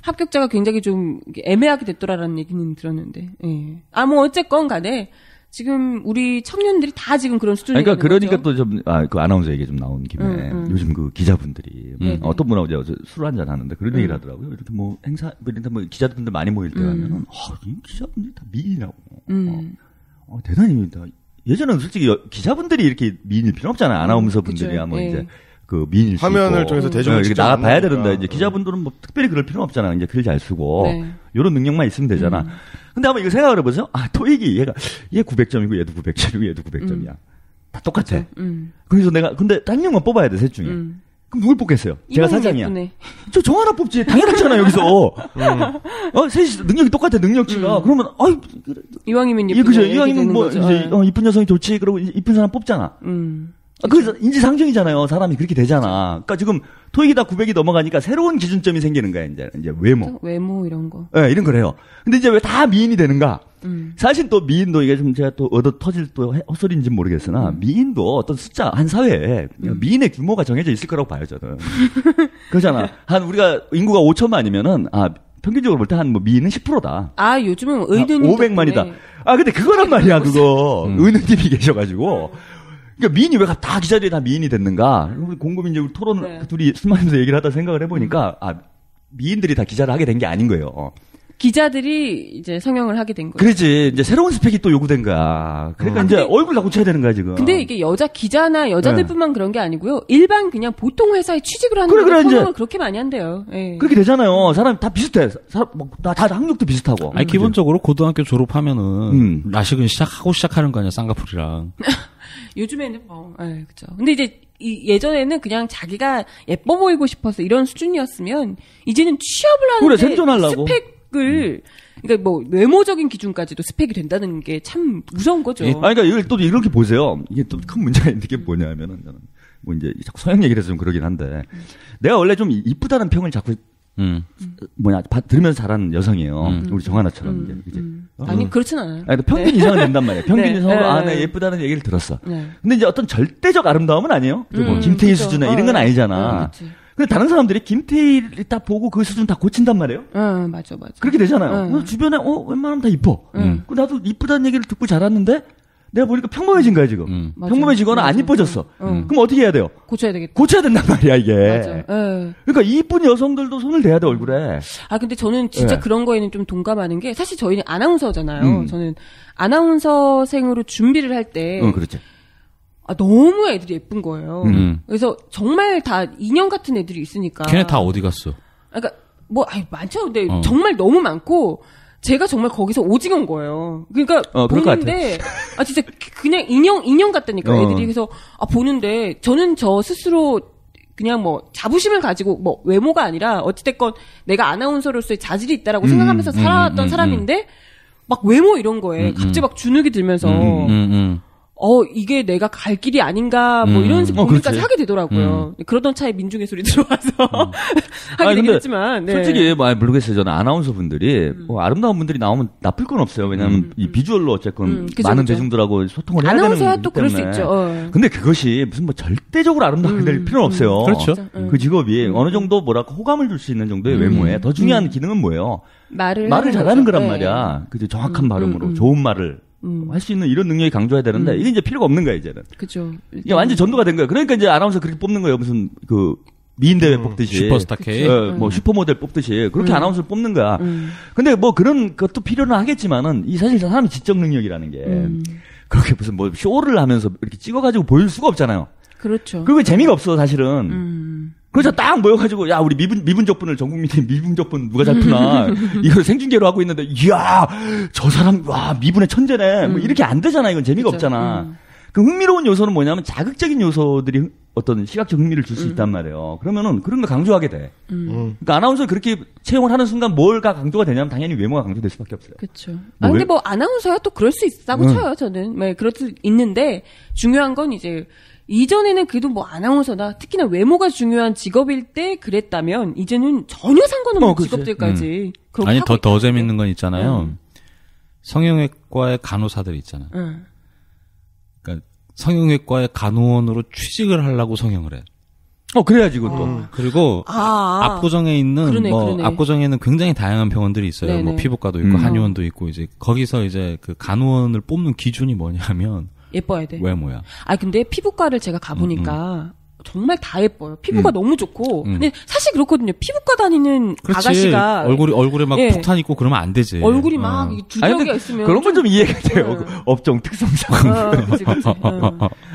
합격자가 굉장히 좀 애매하게 됐더라라는 얘기는 들었는데. 예. 뭐 어쨌건 간에 지금 우리 청년들이 다 지금 그런 수준이 그러니까 또 좀 그 아나운서 얘기 좀 나온 김에 요즘 그 기자분들이 어떤 분하고 제가 술 한잔 하는데 그런 얘기를 하더라고요. 이렇게 뭐 행사 뭐 기자분들 많이 모일 때 가면은 이 기자분들이 다 미인이라고. 대단히 예전에는 솔직히 기자분들이 이렇게 미인일 필요 없잖아요. 아나운서 분들이야 뭐 이제 그 미인일 수 화면을 있고. 통해서 대중을 이렇게 직접 나가 봐야 만나니까. 되는데 이제 기자분들은 뭐 특별히 그럴 필요는 없잖아. 이제 글 잘 쓰고 네. 이런 능력만 있으면 되잖아. 근데 한번 이거 생각을 해보세요. 토익이 얘 900점이고 얘도 900점이고 얘도 900점이야. 다 똑같아. 그래서 내가 근데 한 명만 뽑아야 돼 셋 중에. 그럼 누굴 뽑겠어요? 제가 사장이야. 예쁘네. 저 정 하나 뽑지. 당연하잖아 여기서. 셋이 능력이 똑같아 능력치가. 그러면 이왕이면 예, 예쁘네. 그죠. 이렇게 이왕이면 되는 뭐 거죠. 이제 이쁜 여성이 좋지. 그러고 이쁜 사람 뽑잖아. 그래서 인지상정이잖아요. 사람이 그렇게 되잖아. 그러니까 지금 토익이 다 900이 넘어가니까 새로운 기준점이 생기는 거야. 이제 외모. 외모 이런 거. 예, 이런 거래요. 근데 이제 왜 다 미인이 되는가? 사실 또 미인도 이게 좀 제가 또 얻어 터질 또 헛소리인지 모르겠으나 미인도 어떤 숫자 한 사회에 미인의 규모가 정해져 있을 거라고 봐요 저는. 그렇잖아. 한 우리가 인구가 5천만이면은 평균적으로 볼 때 한 뭐 미인은 10%다. 요즘은 의느님 500만이다. 근데 그거란 말이야 그거. 의느님이 계셔가지고. 그러니까 미인이 왜 다 기자들이 다 미인이 됐는가? 우리 곰곰이 이제 우리 토론 둘이 술 마시면서 얘기를 하다 생각을 해보니까 미인들이 다 기자를 하게 된 게 아닌 거예요. 기자들이 이제 성형을 하게 된 거예요. 그렇지. 이제 새로운 스펙이 또 요구된 거야. 그러니까 이제 얼굴 다 고쳐야 되는 거야, 지금. 근데 이게 여자 기자나 여자들뿐만 그런 게 아니고요. 일반 그냥 보통 회사에 취직을 하는 그래, 분들 이제 성형을 그렇게 많이 한대요. 예. 그렇게 되잖아요. 사람 다 비슷해. 다 학력도 비슷하고. 아니 기본적으로 고등학교 졸업하면은 라식은 시작하는 거 아니야, 쌍꺼풀이랑. 요즘에는 뭐, 예, 그죠. 근데 이제 예전에는 그냥 자기가 예뻐 보이고 싶어서 이런 수준이었으면 이제는 취업을 하는데 그래, 생존하려고. 스펙을 그러니까 뭐 외모적인 기준까지도 스펙이 된다는 게 참 무서운 거죠. 아니, 그러니까 이걸 또 이렇게 보세요. 이게 또 큰 문제가 있는 게 뭐냐면은 저는 뭐 이제 자꾸 성형 얘기를 해서 좀 그러긴 한데 내가 원래 좀 이쁘다는 평을 자꾸 들으면서 자란 여성이에요. 우리 정하나처럼 이제. 아니 그렇진 않아요. 아니, 평균 이상은 된단 말이에요. 평균 네, 이상으로 네. 네, 예쁘다는 얘기를 들었어. 네. 근데 이제 어떤 절대적 아름다움은 아니에요. 뭐 김태희 그쵸. 수준의 이런 건 아니잖아. 그치. 근데 다른 사람들이 김태희를 딱 보고 그 수준 다 고친단 말이에요. 맞아. 그렇게 되잖아요. 그래서 주변에 웬만하면 다 이뻐. 나도 이쁘다는 얘기를 듣고 자랐는데 내가 보니까 평범해진 거야 지금. 맞아. 평범해지거나 안 이뻐졌어. 그럼 어떻게 해야 돼요? 고쳐야 되겠다. 고쳐야 된단 말이야 이게. 맞아. 예. 그러니까 이쁜 여성들도 손을 대야 돼 얼굴에. 아 근데 저는 진짜 네. 그런 거에는 좀 동감하는 게 사실 저희는 아나운서잖아요. 저는 아나운서생으로 준비를 할 때 그렇지. 너무 애들이 예쁜 거예요. 그래서 정말 다 인형 같은 애들이 있으니까. 걔네 다 어디 갔어? 그러니까 뭐 많죠. 근데 정말 너무 많고 제가 정말 거기서 오징어인 거예요. 그러니까 그럴 것 보는데 진짜 그냥 인형 같다니까 애들이. 그래서 보는데 저는 저 스스로 그냥 뭐 자부심을 가지고 뭐 외모가 아니라 어찌됐건 내가 아나운서로서의 자질이 있다라고 생각하면서 살아왔던 사람인데 막 외모 이런 거에 갑자기 막 주눅이 들면서 이게 내가 갈 길이 아닌가, 뭐, 이런 고민까지 그렇지. 하게 되더라고요. 그러던 차에 민중의 소리 들어와서 하게 되긴 했지만, 네. 솔직히, 모르겠어요. 저는 아나운서 분들이, 아름다운 분들이 나오면 나쁠 건 없어요. 왜냐면, 이 비주얼로 어쨌건 그죠, 많은 그죠. 대중들하고 소통을 해야 되는 아나운서야 거기 또 그럴 수 때문에. 있죠. 근데 그것이 무슨 뭐 절대적으로 아름답게 될 필요는 없어요. 그렇죠. 그 직업이 어느 정도 뭐랄까 호감을 줄 수 있는 정도의 외모에 더 중요한 기능은 뭐예요? 말을 잘하는 거란 네. 말이야. 그죠? 정확한 발음으로 좋은 말을 할 수 있는 이런 능력이 강조해야 되는데 이게 이제 필요가 없는 거야 이제는. 그죠. 이게 완전 전도가 된 거야. 그러니까 이제 아나운서 그렇게 뽑는 거예요. 무슨 그 미인 대회 뽑듯이 슈퍼스타 K. 뭐 슈퍼모델 뽑듯이 그렇게 아나운서를 뽑는 거야. 근데 뭐 그런 것도 필요는 하겠지만은 이 사실 사람의 지적 능력이라는 게 그렇게 무슨 뭐 쇼를 하면서 이렇게 찍어가지고 보일 수가 없잖아요. 그렇죠. 그게 재미가 없어 사실은. 그래서 딱 모여가지고 야 우리 미분적분을 전 국민이 미분적분 누가 잘 푸나 이걸 생중계로 하고 있는데 이야 저 사람 와 미분의 천재네 뭐 이렇게 안 되잖아. 이건 재미가 그쵸. 없잖아. 그 흥미로운 요소는 뭐냐면 자극적인 요소들이 어떤 시각적 흥미를 줄 수 있단 말이에요. 그러면은 그런 거 강조하게 돼. 그러니까 아나운서 그렇게 채용을 하는 순간 뭘가 강조가 되냐면 당연히 외모가 강조될 수밖에 없어요. 그렇죠. 뭐 근데 왜? 뭐 아나운서야 또 그럴 수 있다고 쳐요. 저는. 네, 그럴 수 있는데 중요한 건 이제 이전에는 그래도 뭐 아나운서나 특히나 외모가 중요한 직업일 때 그랬다면 이제는 전혀 상관없는 그치. 직업들까지 그렇게 아니 하고 더 있다는 재밌는 건 있잖아요. 성형외과의 간호사들 있잖아요. 그러니까 성형외과의 간호원으로 취직을 하려고 성형을 해. 그래야지 그것도. 그리고 압구정에 있는 그러네. 압구정에 있는 굉장히 다양한 병원들이 있어요. 네네. 뭐 피부과도 있고 한의원도 있고 이제 거기서 이제 그 간호원을 뽑는 기준이 뭐냐면 예뻐야 돼. 외모야. 근데 피부과를 제가 가보니까 정말 다 예뻐요. 피부가 너무 좋고. 근데 사실 그렇거든요. 피부과 다니는 그렇지. 아가씨가 얼굴에 막 예. 폭탄 있고 그러면 안 되지. 얼굴이 막 아니, 두덩이가 근데 있으면 그런 건 좀 이해가 돼요. 그 업종 특성상. 그치.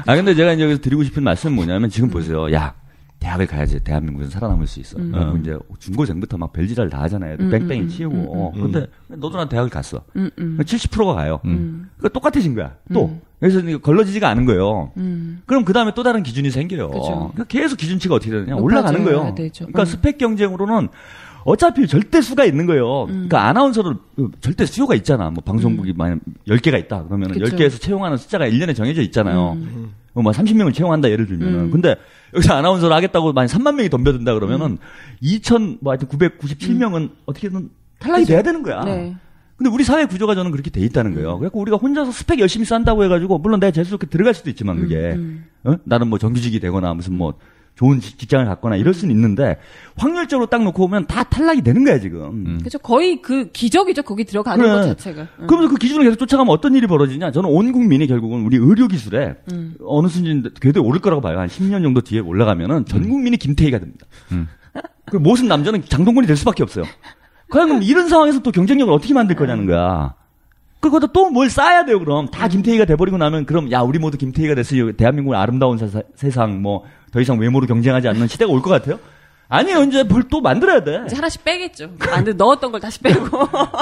근데 제가 이제 여기서 드리고 싶은 말씀은 뭐냐면 지금 보세요. 야, 대학을 가야지 대한민국에서 살아남을 수 있어. 그리고 이제 중고생부터 막 별지랄 다 하잖아요. 뺑뺑이 치우고. 근데 너도 난 대학을 갔어. 70%가 가요. 그러니까 똑같아진 거야. 또. 그래서 이게 걸러지지가 않은 거예요. 그럼 그 다음에 또 다른 기준이 생겨요. 그러니까 계속 기준치가 어떻게 되느냐. 올라가는 거예요. 되죠. 그러니까 스펙 경쟁으로는 어차피 절대 수가 있는 거예요. 그러니까 아나운서도 절대 수요가 있잖아. 뭐 방송국이 만약 10개가 있다. 그러면 그쵸. 10개에서 채용하는 숫자가 1년에 정해져 있잖아요. 뭐 30명을 채용한다 예를 들면은. 근데 여기서 아나운서를 하겠다고 만약 3만 명이 덤벼든다 그러면은 997명은 어떻게든 탈락이 돼야 되는 거야. 네. 근데 우리 사회 구조가 저는 그렇게 돼 있다는 거예요. 그래서 우리가 혼자서 스펙 열심히 쌓는다고 해가지고 물론 내가 재수없게 들어갈 수도 있지만 그게 나는 뭐 정규직이 되거나 무슨 뭐 좋은 직장을 갖거나 이럴 수는 있는데 확률적으로 딱 놓고 보면 다 탈락이 되는 거야 지금. 그죠. 거의 그 기적이죠. 거기 들어가는 것 자체가. 그러면서 그 기준을 계속 쫓아가면 어떤 일이 벌어지냐? 저는 온 국민이 결국은 우리 의료 기술에 어느 수준 궤도에 오를 거라고 봐요. 한 10년 정도 뒤에 올라가면은 전 국민이 김태희가 됩니다. 그리고 모든 남자는 장동건이 될 수밖에 없어요. 그럼 이런 상황에서 또 경쟁력을 어떻게 만들 거냐는 거야. 그거도 또 뭘 쌓아야 돼요, 그럼. 다 김태희가 돼버리고 나면, 그럼, 야, 우리 모두 김태희가 됐으니 대한민국은 아름다운 세상, 뭐, 더 이상 외모로 경쟁하지 않는 시대가 올 것 같아요? 아니요, 이제 뭘 또 만들어야 돼. 이제 하나씩 빼겠죠. 넣었던 걸 다시 빼고.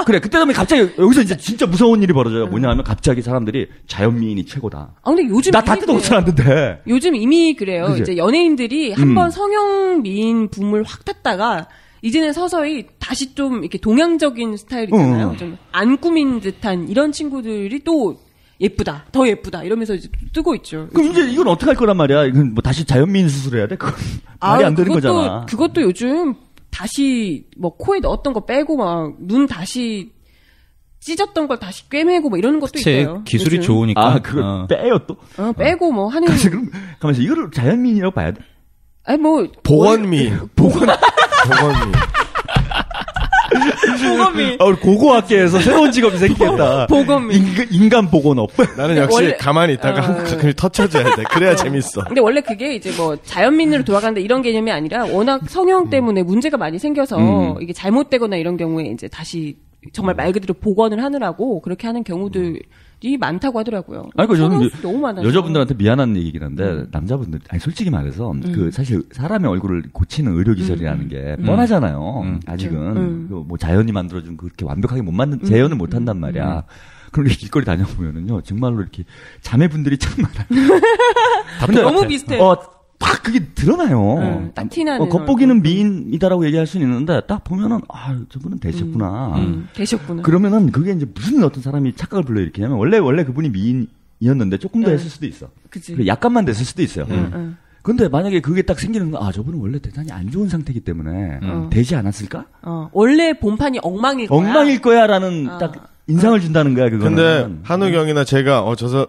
그래, 그때 되면 갑자기, 여기서 이제 진짜 무서운 일이 벌어져요. 뭐냐 하면 갑자기 사람들이 자연미인이 최고다. 아, 근데 요즘. 나 다 뜯어 고쳐놨는데. 요즘 이미 그래요. 그치? 이제 연예인들이 한번 성형 미인 붐을 확 탔다가, 이제는 서서히 다시 좀 이렇게 동양적인 스타일이잖아요. 좀 안 꾸민 듯한 이런 친구들이 또 예쁘다, 더 예쁘다 이러면서 이제 뜨고 있죠. 그럼 이제 이건 어떻게 할 거란 말이야? 이건 뭐 다시 자연미인 수술해야 돼? 그건 말이 안 되는 거잖아. 그것도 요즘 다시 뭐 코에 넣었던 거 빼고 막 눈 다시 찢었던 걸 다시 꿰매고 뭐 이러는 것도 있어요. 기술이 요즘. 좋으니까. 아, 그걸 빼요 또? 빼고 뭐 하는. 그럼 가면서 이거를 자연미인이라고 봐야 돼? 아니 뭐 보건미. 보건미. 보건미. 우리 고고학계에서 새로운 직업이 생기겠다. 보건미. 인간 보건업. 나는 역시 원래- 가만히 있다가 가끔씩 터쳐줘야 돼. 그래야 재밌어. 근데 원래 그게 이제 뭐 자연민으로 돌아가는데 이런 개념이 아니라 워낙 성형 때문에 문제가 많이 생겨서 이게 잘못되거나 이런 경우에 이제 다시 정말 말 그대로 복원을 하느라고 그렇게 하는 경우들이 많다고 하더라고요. 아니, 그 저는 성형수술 너무 많아요. 여자분들한테 미안한 얘기긴 한데, 남자분들, 아니, 솔직히 말해서, 그, 사실, 사람의 얼굴을 고치는 의료기술이라는 게 뻔하잖아요. 아직은. 그 뭐, 자연이 만들어준 그렇게 완벽하게 못 만든, 재현을 못 한단 말이야. 그런데 길거리 다녀보면은요, 정말로 이렇게 자매분들이 참 많아요. 근데 너무 비슷해. 딱 그게 드러나요. 딱 티나는 겉보기는 얼굴. 미인이다라고 얘기할 수는 있는데, 딱 보면은, 저분은 되셨구나. 되셨구나. 그러면은 그게 이제 무슨 어떤 사람이 착각을 불러일으키냐면, 원래 그분이 미인이었는데 조금 더 했을 수도 있어. 그치. 그리고 약간만 됐을 수도 있어요. 근데 만약에 그게 딱 생기는 건, 저분은 원래 대단히 안 좋은 상태이기 때문에, 되지 않았을까? 원래 본판이 엉망일 거야. 엉망일 거야, 라는 딱 인상을 준다는 거야, 그거는. 근데 한우경이나 제가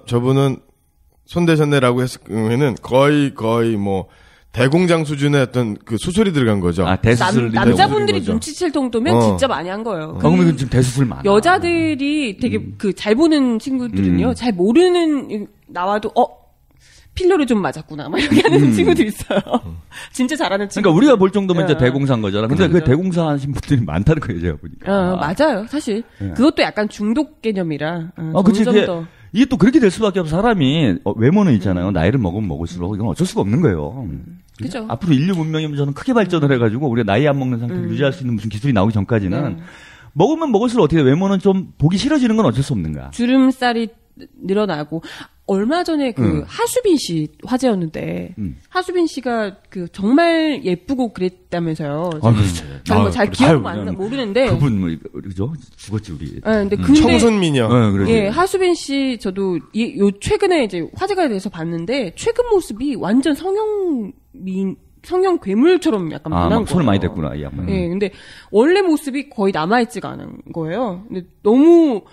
저분은 손대셨네라고 했으면은 거의 뭐 대공장 수준의 어떤 그 수술이 들어간 거죠. 대수술. 남자분들이 거죠. 눈치챌 정도면 진짜 많이 한 거예요. 그러면 이건 지금 대수술 많아. 여자들이 되게 그 잘 보는 친구들은요, 잘 모르는 나와도 필러를 좀 맞았구나 막 이렇게 하는 친구들 있어요. 진짜 잘하는 친구. 그러니까 우리가 볼 정도면 이제 대공사인 거잖아. 근데 그 그죠. 대공사 하신 분들이 많다는 거예요, 제가 보니까. 맞아요. 사실 그것도 약간 중독 개념이라. 그치. 점점 더. 이게 또 그렇게 될 수밖에 없어. 사람이 외모는 있잖아요. 나이를 먹으면 먹을수록 이건 어쩔 수가 없는 거예요. 그죠. 앞으로 인류 문명이 저는 크게 발전을 해가지고 우리가 나이 안 먹는 상태를 유지할 수 있는 무슨 기술이 나오기 전까지는 먹으면 먹을수록 어떻게 돼? 외모는 좀 보기 싫어지는 건 어쩔 수 없는 거야. 주름살이 늘어나고 얼마 전에 그 하수빈 씨 화제였는데 하수빈 씨가 그 정말 예쁘고 그랬다면서요. 잘 기억 안 나 모르는데. 그분 뭐 그죠? 죽었지 우리. 근데 청순미녀. 그러지. 예, 하수빈 씨 저도 요 최근에 이제 화제가 돼서 봤는데 최근 모습이 완전 성형 괴물처럼 약간 변한 거예요. 손을 많이 댔구나 이 양반. 예, 근데 원래 모습이 거의 남아있지가 않은 거예요. 근데 너무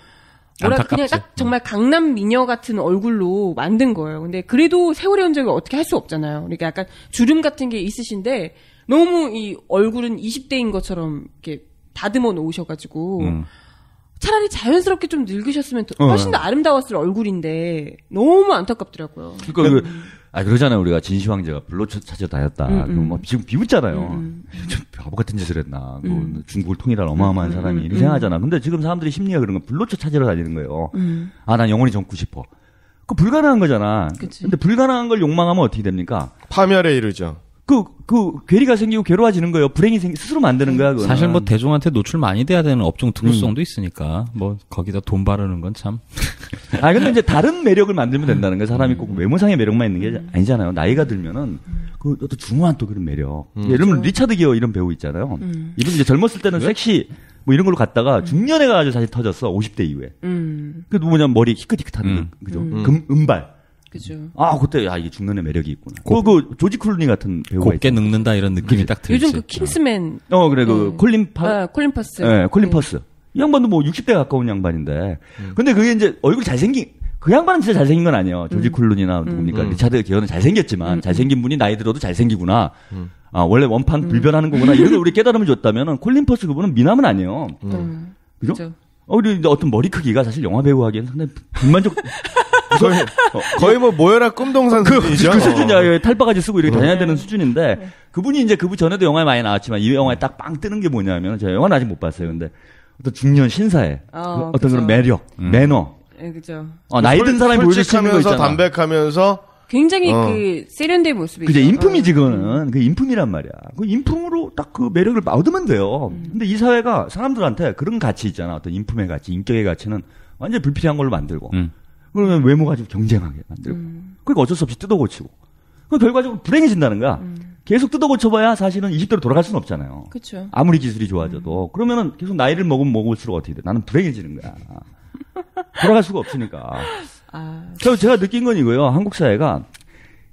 그냥 딱 정말 강남 미녀 같은 얼굴로 만든 거예요. 근데 그래도 세월의 흔적을 어떻게 할 수 없잖아요. 그러니까 약간 주름 같은 게 있으신데 너무 이 얼굴은 20대인 것처럼 이렇게 다듬어 놓으셔가지고 차라리 자연스럽게 좀 늙으셨으면 훨씬 더 아름다웠을 얼굴인데 너무 안타깝더라고요. 그러니까 그러잖아요. 우리가 진시황제가 불로 찾아 다녔다. 그럼 뭐 지금 비웃잖아요. 좀 바보 같은 짓을 했나. 중국을 통일할 어마어마한 사람이 이렇게 생각하잖아. 근데 지금 사람들이 심리가 그런 거 불로초 찾으러 다니는 거예요. 난 영원히 젊고 싶어. 그거 불가능한 거잖아. 그치. 근데 불가능한 걸 욕망하면 어떻게 됩니까? 파멸에 이르죠. 그 괴리가 생기고 괴로워지는 거예요. 불행이 스스로 만드는 거야. 그거는. 사실 뭐 대중한테 노출 많이 돼야 되는 업종 특수성도 있으니까 뭐 거기다 돈 바르는 건 참. 근데 이제 다른 매력을 만들면 된다는 거야. 사람이 꼭 외모상의 매력만 있는 게 아니잖아요. 나이가 들면은 그 또 중후한 또 그런 매력. 예를 들면 리차드 기어 이런 배우 있잖아요. 이분 이제 젊었을 때는 섹시 뭐 이런 걸로 갔다가 중년에 가지고 사실 터졌어. 50대 이후에. 그 뭐냐면 머리 희끗희끗하는 그죠? 은발. 그죠. 그때 이게 중년의 매력이 있구나. 그 조지 클루니 같은 배우가 곱게 늙는다 이런 느낌이 딱 들지. 요즘 그 킹스맨. 그래 콜린 퍼스. 네, 콜린 퍼스. 이 양반도 뭐 60대 가까운 양반인데. 근데 그게 이제 얼굴이 그 양반은 진짜 잘생긴 건 아니에요. 조지 클루니나 누굽니까? 리차드 기어는 잘생겼지만 잘생긴 분이 나이 들어도 잘생기구나. 원래 원판 불변하는 거구나. 이런 걸 우리 깨달음을 줬다면은 콜린 퍼스 그분은 미남은 아니에요. 그죠? 그리고 이제 어떤 머리 크기가 사실 영화 배우 하기에는 상당히 불만족. 거의 뭐 모여라 꿈동산 수준이죠. 그 수준이야. 탈바가지 쓰고 이렇게 다녀야 되는 수준인데 그분이 이제 그분 전에도 영화에 많이 나왔지만 이 영화에 딱 빵 뜨는 게 뭐냐면 제가 영화는 아직 못 봤어요. 근데 어떤 중년 신사의 어떤 그런 매력, 매너. 네, 그죠. 나이 든 사람이 보여줄 수 있는 거 있잖아. 담백하면서 굉장히 그 세련된 모습이. 그죠. 인품이지, 그거는. 그 인품이란 말이야. 그 인품으로 딱 그 매력을 얻으면 돼요. 근데 이 사회가 사람들한테 그런 가치 있잖아. 어떤 인품의 가치, 인격의 가치는 완전히 불필요한 걸로 만들고. 그러면 외모 가지고 경쟁하게 만들고. 그러니까 어쩔 수 없이 뜯어고치고. 그 결과적으로 불행해진다는 거야. 계속 뜯어고쳐봐야 사실은 20대로 돌아갈 수는 없잖아요. 그렇죠. 아무리 기술이 좋아져도. 그러면은 계속 나이를 먹을수록 어떻게 돼? 나는 불행해지는 거야. 돌아갈 수가 없으니까. 그래서 제가 느낀 건 이거예요. 한국 사회가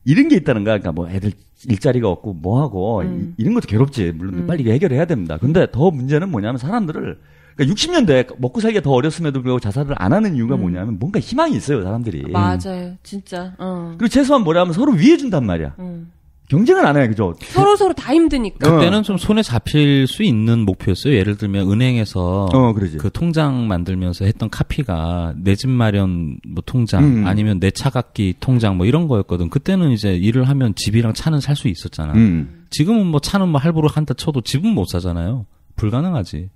이런 게 있다는 거야. 그러니까 뭐 애들 일자리가 없고 뭐 하고 이런 것도 괴롭지. 물론 빨리 해결해야 됩니다. 근데 더 문제는 뭐냐면 사람들을 그러니까 60년대 먹고 살기가 더 어렸음에도 불구하고 자살을 안 하는 이유가 뭐냐면 뭔가 희망이 있어요, 사람들이. 맞아요. 진짜. 그리고 최소한 뭐냐면 서로 위해준단 말이야. 경쟁을 안 해요, 그죠? 서로 다 힘드니까. 그때는 좀 손에 잡힐 수 있는 목표였어요. 예를 들면 은행에서 그러지. 그 통장 만들면서 했던 카피가 내 집 마련 뭐 통장 아니면 내 차갑기 통장 뭐 이런 거였거든. 그때는 이제 일을 하면 집이랑 차는 살 수 있었잖아. 지금은 뭐 차는 뭐 할부로 한다 쳐도 집은 못 사잖아요. 불가능하지.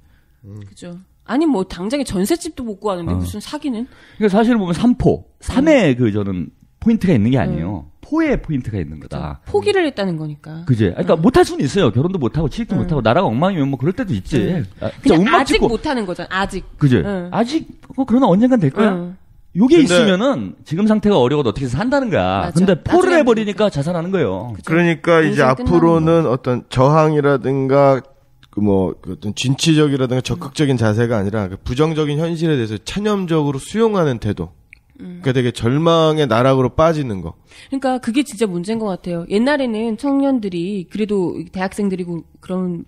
그죠. 아니 뭐 당장에 전셋집도 못 구하는데 무슨 사기는? 그러니까 사실 보면 3에 그 저는 포인트가 있는 게 아니에요. 포에 포인트가 있는 거다. 포기를 했다는 거니까. 그지? 그러니까 못할 수는 있어요. 결혼도 못하고 취직도 못하고 나라가 엉망이면 뭐 그럴 때도 있지. 그냥 아직 못하는 거잖아. 아직. 그지? 아직 그러나 언젠간 될 거야. 요게 있으면은 지금 상태가 어려워도 어떻게 산다는 거야. 맞아. 근데 포를 해버리니까 자살하는 거예요. 그죠. 그러니까 이제 앞으로는 어떤 저항이라든가 그 어떤 진취적이라든가 적극적인 자세가 아니라 그 부정적인 현실에 대해서 체념적으로 수용하는 태도. 그러니까 되게 절망의 나락으로 빠지는 거. 그러니까 그게 진짜 문제인 것 같아요. 옛날에는 청년들이 그래도 대학생들이고 그런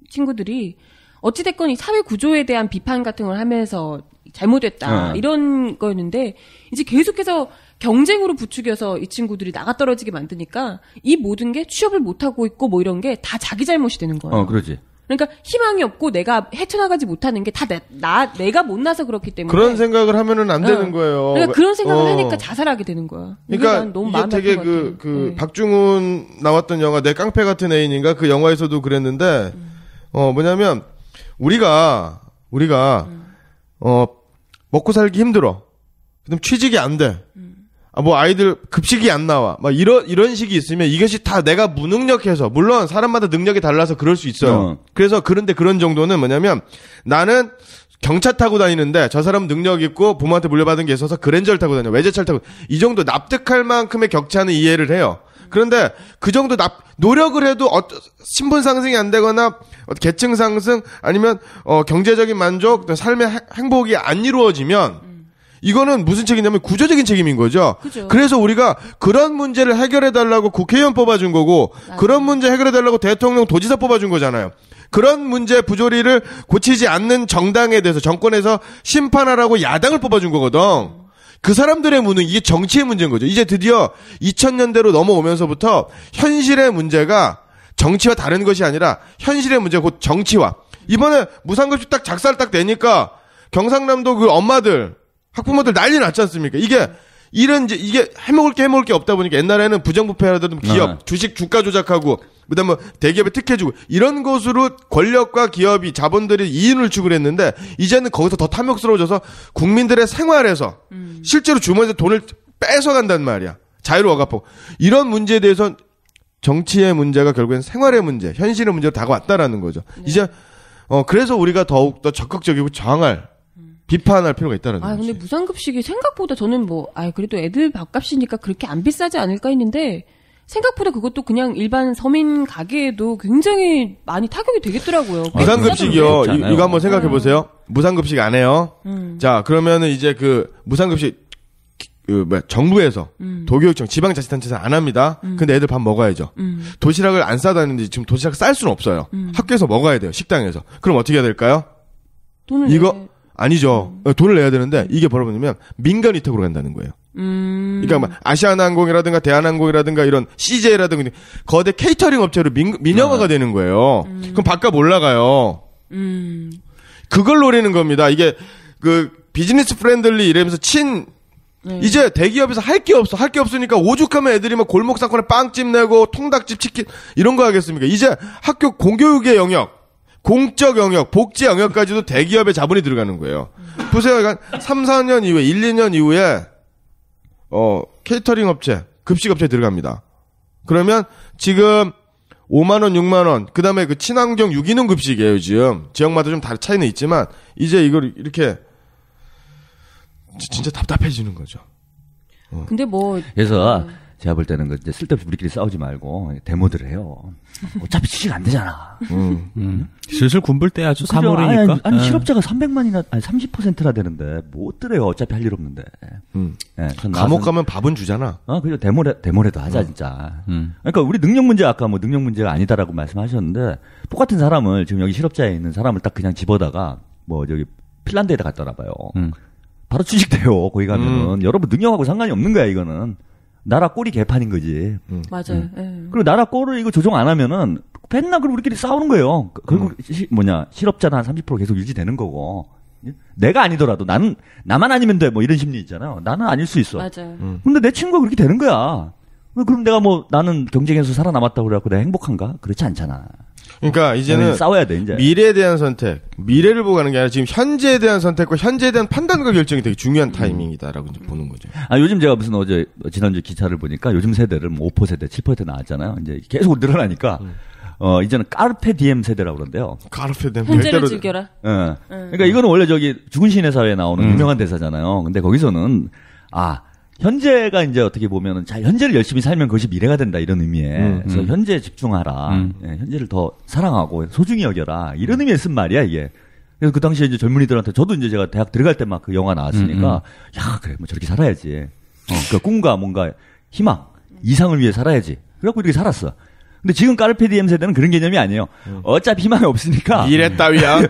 친구들이 어찌됐건 이 사회 구조에 대한 비판 같은 걸 하면서 잘못됐다 이런 거였는데 이제 계속해서 경쟁으로 부추겨서 이 친구들이 나가 떨어지게 만드니까 이 모든 게 취업을 못하고 있고 뭐 이런 게 다 자기 잘못이 되는 거예요. 그러지. 그러니까 희망이 없고 내가 헤쳐나가지 못하는 게 다 내가 못나서 그렇기 때문에 그런 생각을 하면은 안 되는 거예요. 그러니까 그런 생각을 하니까 자살하게 되는 거야. 그러니까 너무 이게 마음이 되게 아픈 것 같아요. 박중훈 나왔던 영화 내 깡패 같은 애인인가 그 영화에서도 그랬는데 뭐냐면 우리가 먹고 살기 힘들어. 그다음 취직이 안 돼. 뭐 아이들 급식이 안 나와. 막 이런 식이 있으면 이것이 다 내가 무능력해서 물론 사람마다 능력이 달라서 그럴 수 있어요. 그래서 그런데 그런 정도는 뭐냐면 나는 경차 타고 다니는데 저 사람은 능력 있고 부모한테 물려받은 게 있어서 그랜저를 타고 다녀. 외제차를 타고 이 정도 납득할 만큼의 격차는 이해를 해요. 그런데 그 정도 노력을 해도 신분 상승이 안 되거나 계층 상승 아니면 경제적인 만족, 삶의 행복이 안 이루어지면 이거는 무슨 책임이냐면 구조적인 책임인 거죠. 그죠. 그래서 우리가 그런 문제를 해결해달라고 국회의원 뽑아준 거고 그런 문제 해결해달라고 대통령 도지사 뽑아준 거잖아요. 그런 문제 부조리를 고치지 않는 정당에 대해서 정권에서 심판하라고 야당을 뽑아준 거거든. 그 사람들의 무능, 이게 정치의 문제인 거죠. 이제 드디어 2000년대로 넘어오면서부터 현실의 문제가 정치와 다른 것이 아니라 현실의 문제가 곧 정치화. 이번에 무상급식 딱 작살 딱 내니까 경상남도 그 엄마들 학부모들 난리 났지 않습니까? 이게 해먹을 게 없다 보니까 옛날에는 부정부패라든 기업, 주식 주가 조작하고, 그 다음에 대기업에 특혜주고, 이런 것으로 권력과 기업이, 자본들이 이윤을 추구했는데, 이제는 거기서 더 탐욕스러워져서 국민들의 생활에서, 실제로 주머니에서 돈을 뺏어간단 말이야. 자유로 억압하고. 이런 문제에 대해서 정치의 문제가 결국엔 생활의 문제, 현실의 문제로 다가왔다라는 거죠. 이제, 그래서 우리가 더욱더 적극적이고 저항할, 비판할 필요가 있다는 거죠. 근데 무상급식이 생각보다 저는 그래도 애들 밥값이니까 그렇게 안 비싸지 않을까 했는데, 생각보다 그것도 그냥 일반 서민 가게에도 굉장히 많이 타격이 되겠더라고요. 무상급식이요. 이거 한번 생각해 보세요. 무상급식 안 해요. 자, 그러면은 이제 그 무상급식 정부에서 도교육청 지방자치단체에서 안 합니다. 근데 애들 밥 먹어야죠. 도시락을 안 싸다는데 지금 도시락 쌀 수는 없어요. 학교에서 먹어야 돼요. 식당에서. 그럼 어떻게 해야 될까요? 아니죠. 돈을 내야 되는데 이게 뭐냐면 민간 위탁으로 간다는 거예요. 그러니까 막 아시아나항공이라든가 대한항공이라든가 이런 CJ라든가 거대 케이터링 업체로 민영화가 되는 거예요. 그럼 밥값 올라가요. 그걸 노리는 겁니다. 이게 그 비즈니스 프렌들리 이러면서 이제 대기업에서 할 게 없어. 할 게 없으니까 오죽하면 애들이 막 골목 상권에 빵집 내고 통닭집 치킨 이런 거 하겠습니까? 이제 학교 공교육의 영역, 공적 영역, 복지 영역까지도 대기업의 자본이 들어가는 거예요. 보세요. 3, 4년 이후에 1, 2년 이후에 케이터링 업체, 급식 업체 들어갑니다. 그러면 지금 5만 원, 6만 원, 그다음에 그 친환경 유기농 급식이에요, 지금. 지역마다 좀 다른 차이는 있지만 이제 이걸 이렇게 진짜 답답해지는 거죠. 근데 뭐 그래서 제가 볼 때는 이제 쓸데없이 우리끼리 싸우지 말고 데모들을 해요. 어차피 취직 안 되잖아. 슬슬 군불 때 아주 그죠? 3월이니까. 아니 실업자가 300만이나 아니 30%나 되는데 뭐 어때래요? 어차피 할 일 없는데. 네, 감옥 가면 밥은 주잖아. 그죠. 데모라도 하자 진짜. 그러니까 우리 능력 문제 아까 뭐 능력 문제가 아니다라고 말씀하셨는데 똑같은 사람을 지금 여기 실업자에 있는 사람을 딱 그냥 집어다가 뭐 저기 핀란드에다 갖다 놔봐요. 바로 취직돼요. 거기 가면은 여러분 능력하고 상관이 없는 거야 이거는. 나라 꼴이 개판인 거지. 맞아요. 그리고 나라 꼴을 이거 조정 안 하면은 맨날 그럼 우리끼리 싸우는 거예요. 결국 실업자는 한 30% 계속 유지되는 거고. 내가 아니더라도 나만 아니면 돼. 뭐 이런 심리 있잖아요. 나는 아닐 수 있어. 맞아요. 근데 내 친구가 그렇게 되는 거야. 그럼 내가 뭐 나는 경쟁에서 살아남았다고 그래갖고 내가 행복한가? 그렇지 않잖아. 그러니까 이제는 싸워야 돼 이제. 미래에 대한 선택, 미래를 보고 가는 게 아니라 지금 현재에 대한 선택과 현재에 대한 판단과 결정이 되게 중요한 타이밍이다라고 이제 보는 거죠. 요즘 제가 무슨 어제 지난주 기사를 보니까 요즘 세대를 뭐 5% 7% 나왔잖아요. 이제 계속 늘어나니까 이제는 까르페 디엠 세대라고 그러는데요. 까르페 디엠 현재를 즐겨라. 그러니까 이거는 원래 저기 죽은 신의 사회에 나오는 유명한 대사잖아요. 근데 거기서는 현재가 이제 어떻게 보면은 자 현재를 열심히 살면 그것이 미래가 된다 이런 의미에 그래서 현재에 집중하라. 현재를 더 사랑하고 소중히 여겨라 이런 의미에 쓴 말이야 이게. 그래서 그 당시에 이제 젊은이들한테 저도 이제 제가 대학 들어갈 때 막 그 영화 나왔으니까 야 그래 뭐 저렇게 살아야지. 그러니까 꿈과 뭔가 희망 이상을 위해 살아야지. 그래갖고 이렇게 살았어. 근데 지금 까르페 디엠 세대는 그런 개념이 아니에요. 어차피 희망이 없으니까. 미래 따위야.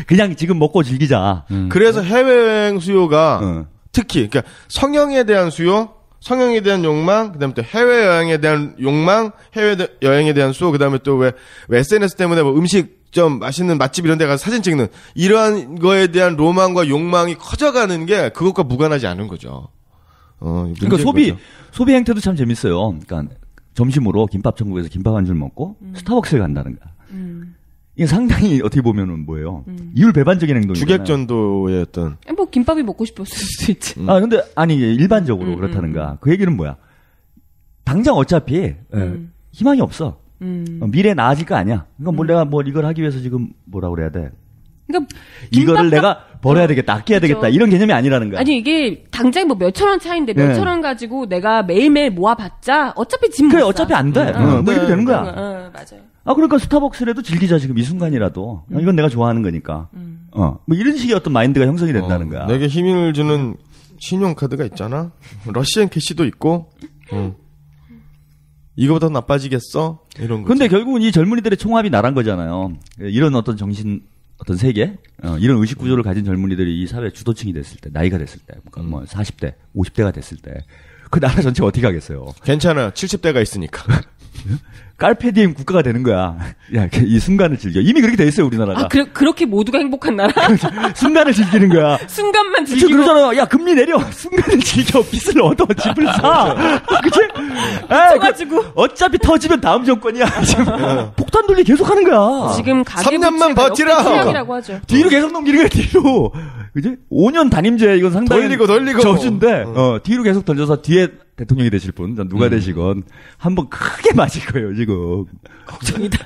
그냥 지금 먹고 즐기자. 그래서 해외여행 수요가 특히 그러니까 성형에 대한 수요, 성형에 대한 욕망, 그다음에 또 해외여행에 대한 욕망, 해외여행에 대한 수요, 그다음에 또 왜 SNS 때문에 뭐 음식점 맛있는 맛집 이런 데 가서 사진 찍는 이러한 거에 대한 로망과 욕망이 커져가는 게 그것과 무관하지 않은 거죠. 그러니까 소비 행태도 참 재밌어요. 그러니까 점심으로 김밥 천국에서 김밥 한 줄 먹고 스타벅스에 간다는 거야. 이게 상당히 어떻게 보면은 뭐예요? 이율배반적인 행동이잖아요. 주객전도의 어떤. 뭐 김밥이 먹고 싶었을 수도 있지. 근데 아니 일반적으로 그렇다는 거야. 그 얘기는 뭐야? 당장 어차피 희망이 없어. 미래 나아질 거 아니야. 그러니까 뭐 내가 뭐 이걸 하기 위해서 지금 뭐라 그래야 돼? 그러니까 이거를 내가 버려야 되겠다, 아껴야 되겠다 이런 개념이 아니라는 거야. 아니 이게 당장 뭐 몇천 원 차인데 몇천 원 가지고 내가 매일매일 모아봤자 어차피 집 못 사. 그래 어차피 안 돼. 뭐 이렇게 되는 거야. 맞아요. 그러니까 스타벅스라도 즐기자 지금 이 순간이라도. 이건 내가 좋아하는 거니까. 뭐 이런 식의 어떤 마인드가 형성이 된다는 거야. 내게 힘을 주는 신용카드가 있잖아. 러시안 캐시도 있고. 이거보다 나빠지겠어? 이런 거. 근데 결국은 이 젊은이들의 총합이 나란 거잖아요. 이런 어떤 어떤 세계, 이런 의식 구조를 가진 젊은이들이 이 사회 주도층이 됐을 때, 나이가 됐을 때, 뭐 40대, 50대가 됐을 때, 그 나라 전체가 어떻게 하겠어요? 괜찮아요. 70대가 있으니까. 깔페디엠 국가가 되는 거야. 야, 이 순간을 즐겨. 이미 그렇게 돼 있어요, 우리나라가. 그렇게 모두가 행복한 나라? 순간을 즐기는 거야. 순간만 즐기고. 지금 그러잖아요. 야, 금리 내려. 순간을 즐겨. 빚을 얻어. 집을 사. 그치? 터가지고. 어차피 터지면 다음 정권이야. 지금 폭탄 돌리 계속 하는 거야. 지금 가계 3년만 버티라. 최악이라고 하죠. 뒤로 계속 넘기는 거야, 뒤로. 그지? 5년 단임제 이건 상당히 돌리고. 저주인데, 뒤로 계속 던져서 뒤에 대통령이 되실 분, 누가 되시건, 한번 크게 맞을 거예요, 지금. 걱정이다.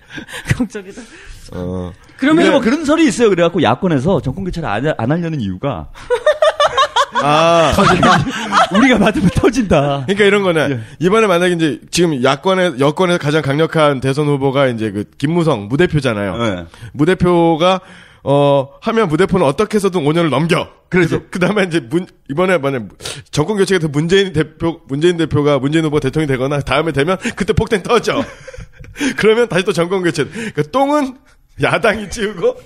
그러면 뭐 그런 설이 있어요. 그래갖고 야권에서 정권교체를 안 하려는 이유가. 우리가 받으면 터진다. 그러니까 이런 거네. 이번에 만약에 이제 지금 여권에서 가장 강력한 대선 후보가 이제 그 김무성 무대표잖아요. 네. 무대표가 하면 무대표는 어떻게 해서든 5년을 넘겨. 그래서 그 다음에 이제 이번에 만약 정권 교체가 돼서 문재인 후보가 대통령이 되거나 다음에 되면 그때 폭탄 터져. 그러면 다시 또 정권 교체. 그러니까 똥은 야당이 치우고.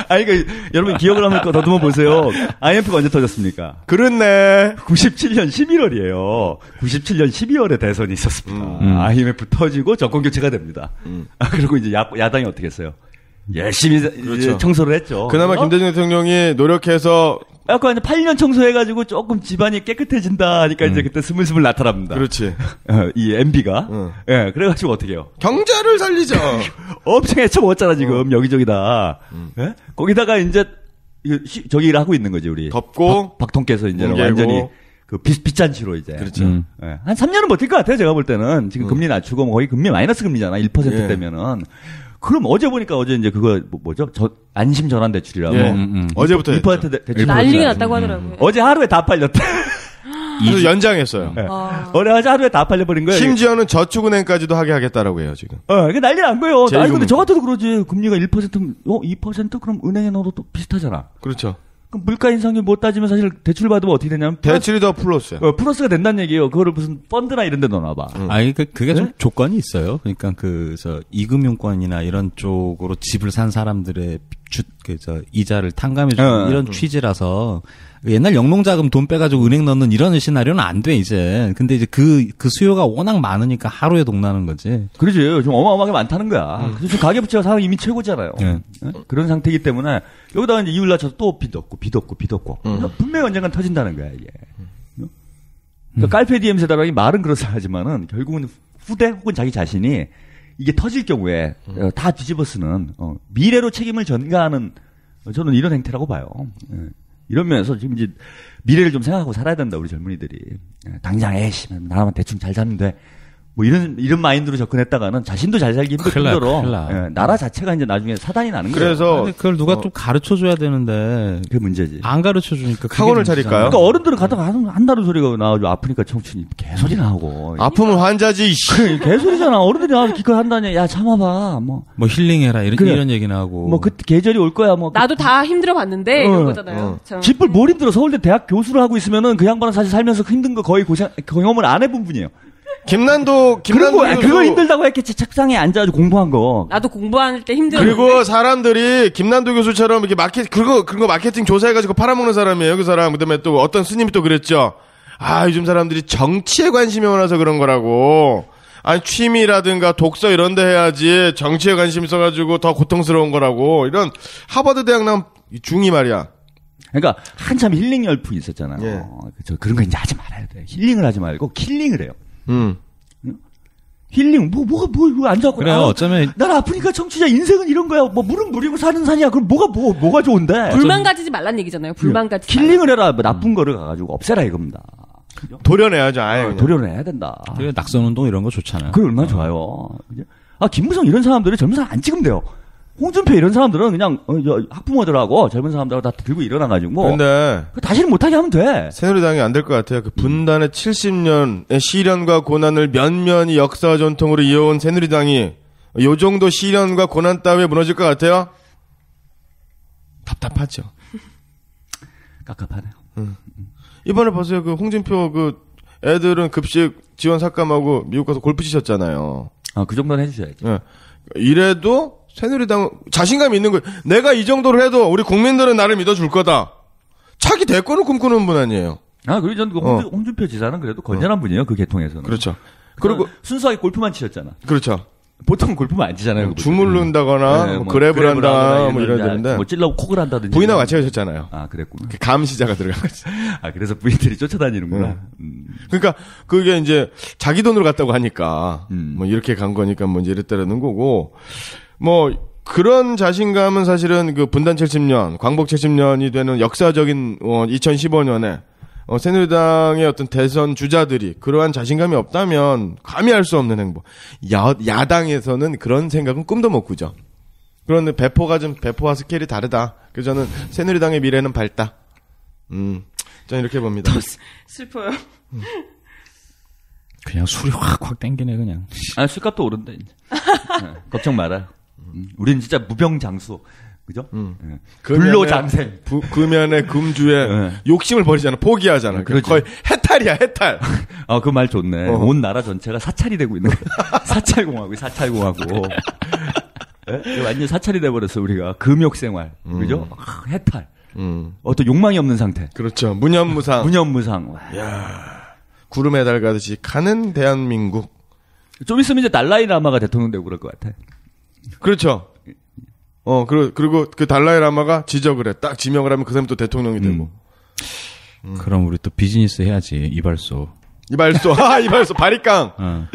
그러니까 여러분 기억을 한번 더듬어 보세요. IMF가 언제 터졌습니까? 그렇네. 97년 11월이에요. 97년 12월에 대선이 있었습니다. IMF 터지고 정권 교체가 됩니다. 그리고 이제 야당이 어떻게 했어요? 열심히 그렇죠. 청소를 했죠. 그나마 김대중 대통령이 노력해서 약간 이제 8년 청소해가지고 조금 집안이 깨끗해진다 하니까 이제 그때 스물스물 나타납니다. 그렇지. 이 MB가. 예, 그래가지고 어떻게 해요? 경제를 살리죠. 엄청 헤쳐먹었잖아, 지금. 여기저기 다. 예? 거기다가 이제, 저기를 하고 있는 거지, 우리. 덮고. 박통께서 이제 뭉개고. 완전히 빚잔치로 이제. 그렇죠. 예. 한 3년은 버틸 것 같아요, 제가 볼 때는. 지금 금리 낮추고 뭐 거의 금리 마이너스 금리잖아, 1%대면은. 그럼 어제 보니까 어제 이제 그거 뭐죠? 안심 전환 대출이라고. 어제부터 2% 대출. 난리가 났다고 하더라고요. 어제 하루에 다 팔렸대. 그래서 연장했어요. 네. 어제 하루에 다 팔려버린 거예요. 심지어는 저축은행까지도 하겠다라고 해요, 지금. 이게 난리 난 거예요. 제일 아니, 근데 금리. 저 같아도 그러지. 금리가 1%, 2% 그럼 은행에 넣어도 또 비슷하잖아. 그렇죠. 그럼 물가 인상률 못 따지면 사실 대출 받으면 어떻게 되냐면. 대출이 더 플러스야. 플러스가 된다는 얘기예요. 그거를 무슨 펀드나 이런 데 넣어놔봐. 아니, 그게 좀 조건이 있어요. 그러니까 이금융권이나 이런 쪽으로 집을 산 사람들의 이자를 탕감해주는 이런 취지라서 옛날 영농자금 돈 빼가지고 은행 넣는 이런 시나리오는 안 돼, 이제. 근데 이제 그 수요가 워낙 많으니까 하루에 동나는 거지. 그러지. 좀 어마어마하게 많다는 거야. 그래서 지금 가계부채가 상황 이미 최고잖아요. 네. 그런 상태이기 때문에 여기다가 이제 이율 낮춰서 또 빚없고. 분명히 언젠간 터진다는 거야, 이게. 그러니까 깔페디엠 세다라는 말은 그렇다 하지만은 결국은 후대 혹은 자기 자신이 이게 터질 경우에 다 뒤집어 쓰는 미래로 책임을 전가하는 저는 이런 행태라고 봐요. 이런 면에서 지금 이제 미래를 좀 생각하고 살아야 된다, 우리 젊은이들이. 당장 나만 대충 잘 사면 돼. 뭐 이런 마인드로 접근했다가는 자신도 잘 살기 힘들 정도로 나라 자체가 이제 나중에 사단이 나는 거예요. 그래서 그걸 누가 좀 가르쳐 줘야 되는데 그게 문제지. 안 가르쳐 주니까 학원을 차릴까요? 그러니까 어른들은 가다가 한다는 소리가 나와가지고 아프니까 청춘이 개소리 나오고. 아프면 환자지. 개소리잖아. 어른들이 나와서 기껏 한다니. 야, 참아봐. 뭐 힐링해라 그래. 이런 얘기나 하고. 뭐 그 계절이 올 거야. 뭐 나도 다 힘들어 봤는데 이런 거잖아요. 참. 집을 뭘 힘들어. 서울대 대학 교수를 하고 있으면은 그 양반은 사실 살면서 힘든 거 거의 경험을 안 해본 분이에요. 김난도 그거 힘들다고 했겠지. 책상에 앉아가지고 공부한 거. 나도 공부할 때 힘들어. 그리고 사람들이 김난도 교수처럼 이렇게 그런 거 마케팅 조사해가지고 팔아먹는 사람이에요. 그 사람. 그다음에 또 어떤 스님이 또 그랬죠. 요즘 사람들이 정치에 관심이 많아서 그런 거라고. 아니, 취미라든가 독서 이런 데 해야지 정치에 관심 있어가지고 더 고통스러운 거라고. 이런 하버드 대학 나온 중이 말이야. 그러니까 한참 힐링 열풍이 있었잖아요. 예. 그런 거 이제 하지 말아야 돼. 힐링을 하지 말고 킬링을 해요. 힐링 뭐가 앉아고 그래요. 어쩌면 난 아프니까 청취자 인생은 이런 거야. 뭐 물은 물이고 사는 산이야. 그럼 뭐가 좋은데? 불만 가지지 말란 얘기잖아요. 불만 가지지. 킬링을 해라. 뭐 나쁜 거를 가가지고 없애라 이겁니다. 도려내야죠. 아예. 도려내야 된다. 그래, 낙선 운동 이런 거 좋잖아요. 그게 얼마나 좋아요. 김무성 이런 사람들이 젊은 사람 안 찍으면 돼요. 홍준표 이런 사람들은 그냥 학부모들하고 젊은 사람들하고 다 들고 일어나가지고 근데 다시는 못하게 하면 돼. 새누리당이 안 될 것 같아요. 그 분단의 70년의 시련과 고난을 면면이 역사 전통으로 이어온 새누리당이 요 정도 시련과 고난 따위에 무너질 것 같아요? 답답하죠. 깝깝하네요. 이번에 보세요. 그 홍준표 그 애들은 급식 지원 삭감하고 미국 가서 골프 치셨잖아요. 그 정도는 해주셔야지. 예. 이래도 새누리당 자신감이 있는 거예요. 내가 이 정도로 해도 우리 국민들은 나를 믿어줄 거다. 차기 대권을 꿈꾸는 분 아니에요. 그리고 전 홍준표 지사는 그래도 건전한 분이에요. 그 계통에서는. 그렇죠. 그리고 순수하게 골프만 치셨잖아. 그렇죠. 보통 골프만 안 치잖아요. 주물른다거나 뭐 그랩을 한다 뭐 이래야 되는데 뭐 찔러고 콕을 한다든지. 부인하고 같이 하셨잖아요. 그랬구나. 감시자가 들어간 거지. 그래서 부인들이 쫓아다니는구나. 그러니까 그게 이제 자기 돈으로 갔다고 하니까 뭐 이렇게 간 거니까 뭐 이제 이랬다라는 거고 뭐 그런 자신감은 사실은 그 분단 70년, 광복 70년이 되는 역사적인 2015년에 새누리당의 어떤 대선 주자들이 그러한 자신감이 없다면 감히 할 수 없는 행보. 야당에서는 그런 생각은 꿈도 못 꾸죠. 그런데 배포와 스케일이 다르다. 그래서 저는 새누리당의 미래는 밝다. 저는 이렇게 봅니다. 슬퍼요. 그냥 술이 확 땡기네 그냥. 술값도 오른다 이제. 걱정 말아요. 우리는 진짜 무병장수. 그죠? 불로장생. 금연의 금주에 욕심을 버리잖아. 포기하잖아. 거의 해탈이야, 해탈. 그 말 좋네. 온 나라 전체가 사찰이 되고 있는 거야. 사찰공하고. 완전 사찰이 돼버렸어, 우리가. 금욕생활. 그죠? 해탈. 어떤 욕망이 없는 상태. 그렇죠. 무념무상. 야, 구름에 달가듯이 가는 대한민국. 좀 있으면 이제 달라이라마가 대통령 되고 그럴 것 같아. 그렇죠. 그리고 그 달라이라마가 지적을 해. 딱 지명을 하면 그 사람이 또 대통령이 되고. 그럼 우리 또 비즈니스 해야지. 이발소. 이발소 바리깡.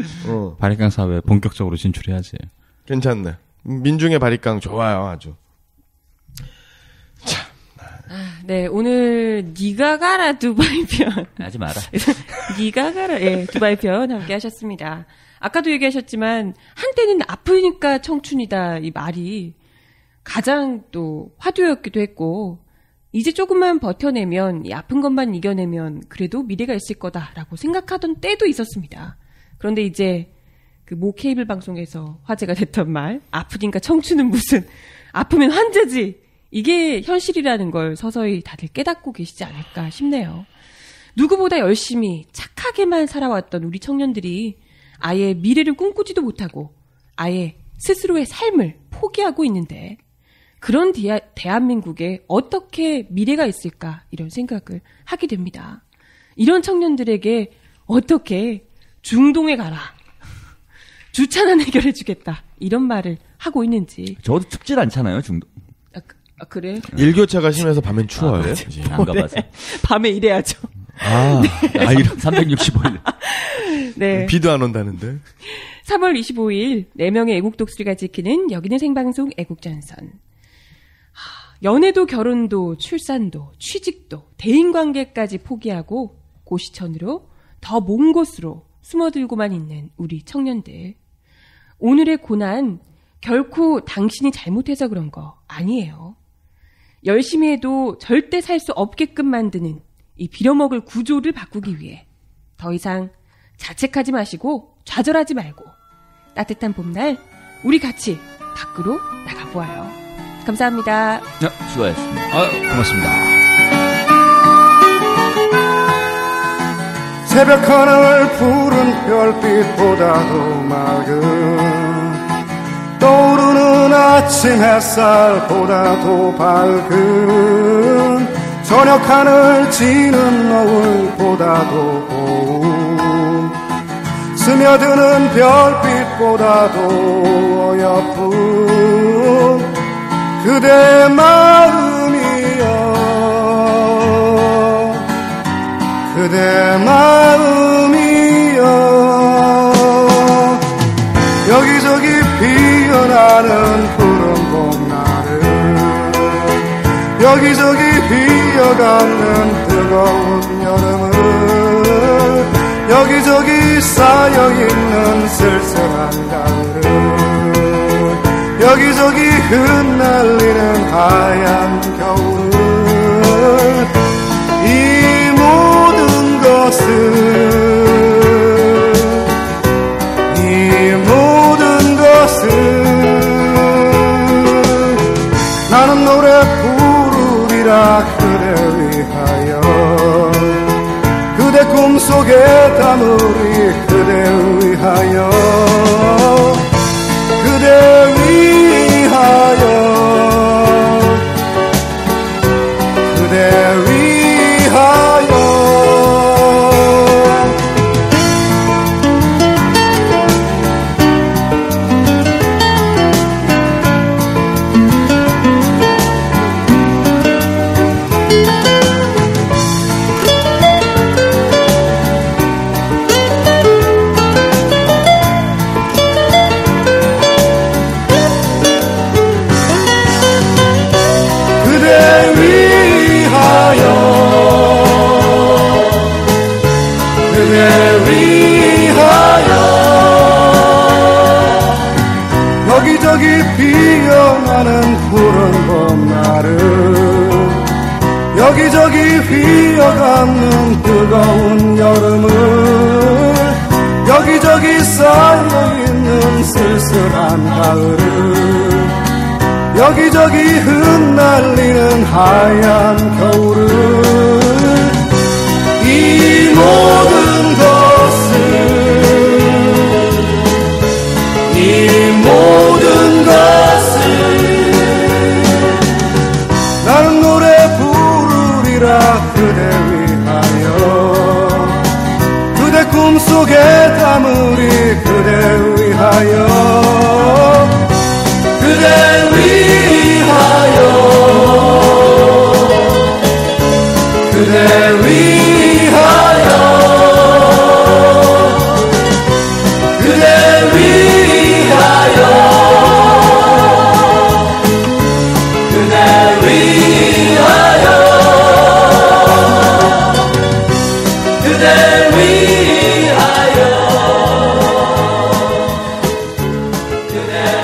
바리깡 사회 본격적으로 진출해야지. 괜찮네. 민중의 바리깡 좋아요, 아주. 네, 오늘 니가 가라 두바이 편. 하지 마라. 니가 가라, 예, 두바이 편 함께 하셨습니다. 아까도 얘기하셨지만 한때는 아프니까 청춘이다 이 말이 가장 또 화두였기도 했고 이제 조금만 버텨내면 이 아픈 것만 이겨내면 그래도 미래가 있을 거다라고 생각하던 때도 있었습니다. 그런데 이제 그 모 케이블 방송에서 화제가 됐던 말 아프니까 청춘은 무슨 아프면 환자지 이게 현실이라는 걸 서서히 다들 깨닫고 계시지 않을까 싶네요. 누구보다 열심히 착하게만 살아왔던 우리 청년들이 아예 미래를 꿈꾸지도 못하고 아예 스스로의 삶을 포기하고 있는데 그런 대한민국에 어떻게 미래가 있을까 이런 생각을 하게 됩니다. 이런 청년들에게 어떻게 중동에 가라. 주차난 해결해주겠다. 이런 말을 하고 있는지. 저도 춥질 않잖아요, 중동. 그래? 일교차가 심해서 밤엔 추워요. 안 가봐서. 밤에 일해야죠. 이런 365일. 네. 비도 안 온다는데. 3월 25일 4명의 애국 독수리가 지키는 여기는 생방송 애국전선. 연애도 결혼도 출산도 취직도 대인관계까지 포기하고 고시천으로 더 먼 곳으로 숨어들고만 있는 우리 청년들. 오늘의 고난 결코 당신이 잘못해서 그런 거 아니에요. 열심히 해도 절대 살 수 없게끔 만드는 이 빌어먹을 구조를 바꾸기 위해 더 이상 자책하지 마시고 좌절하지 말고 따뜻한 봄날 우리 같이 밖으로 나가보아요. 감사합니다. 수고하셨습니다. 고맙습니다. 새벽 하늘 푸른 별빛보다도 맑은 떠오르는 아침 햇살보다도 밝은 저녁 하늘 지는 노을보다도 고운 스며드는 별빛보다도 어여쁜 그대 마음이여 그대 마음이여 여기저기 피어나는 푸른 봄날은 여기저기 휘어가는 뜨거운 여름은 여기저기 쌓여있는 쓸쓸한 가을은 여기저기 흩날리는 하얀 겨울은 이 모든 것은 나는 노래 부르리라 그대 위하여 그대 꿈속에 담으리 그대 위하여 그대 위하여 그대 위하여 여기저기 피어나는 푸른 봄날은 여기저기 휘어가는 뜨거운 여름은 여기저기 쌓여있는 쓸쓸한 가을은 여기저기 흩날리는 하얀 겨울은 이 모든 것은 나는 노래 부르리라 그대 위하여 그대 꿈속에 담으리 그대 위하여 그대 위하여 그대 그대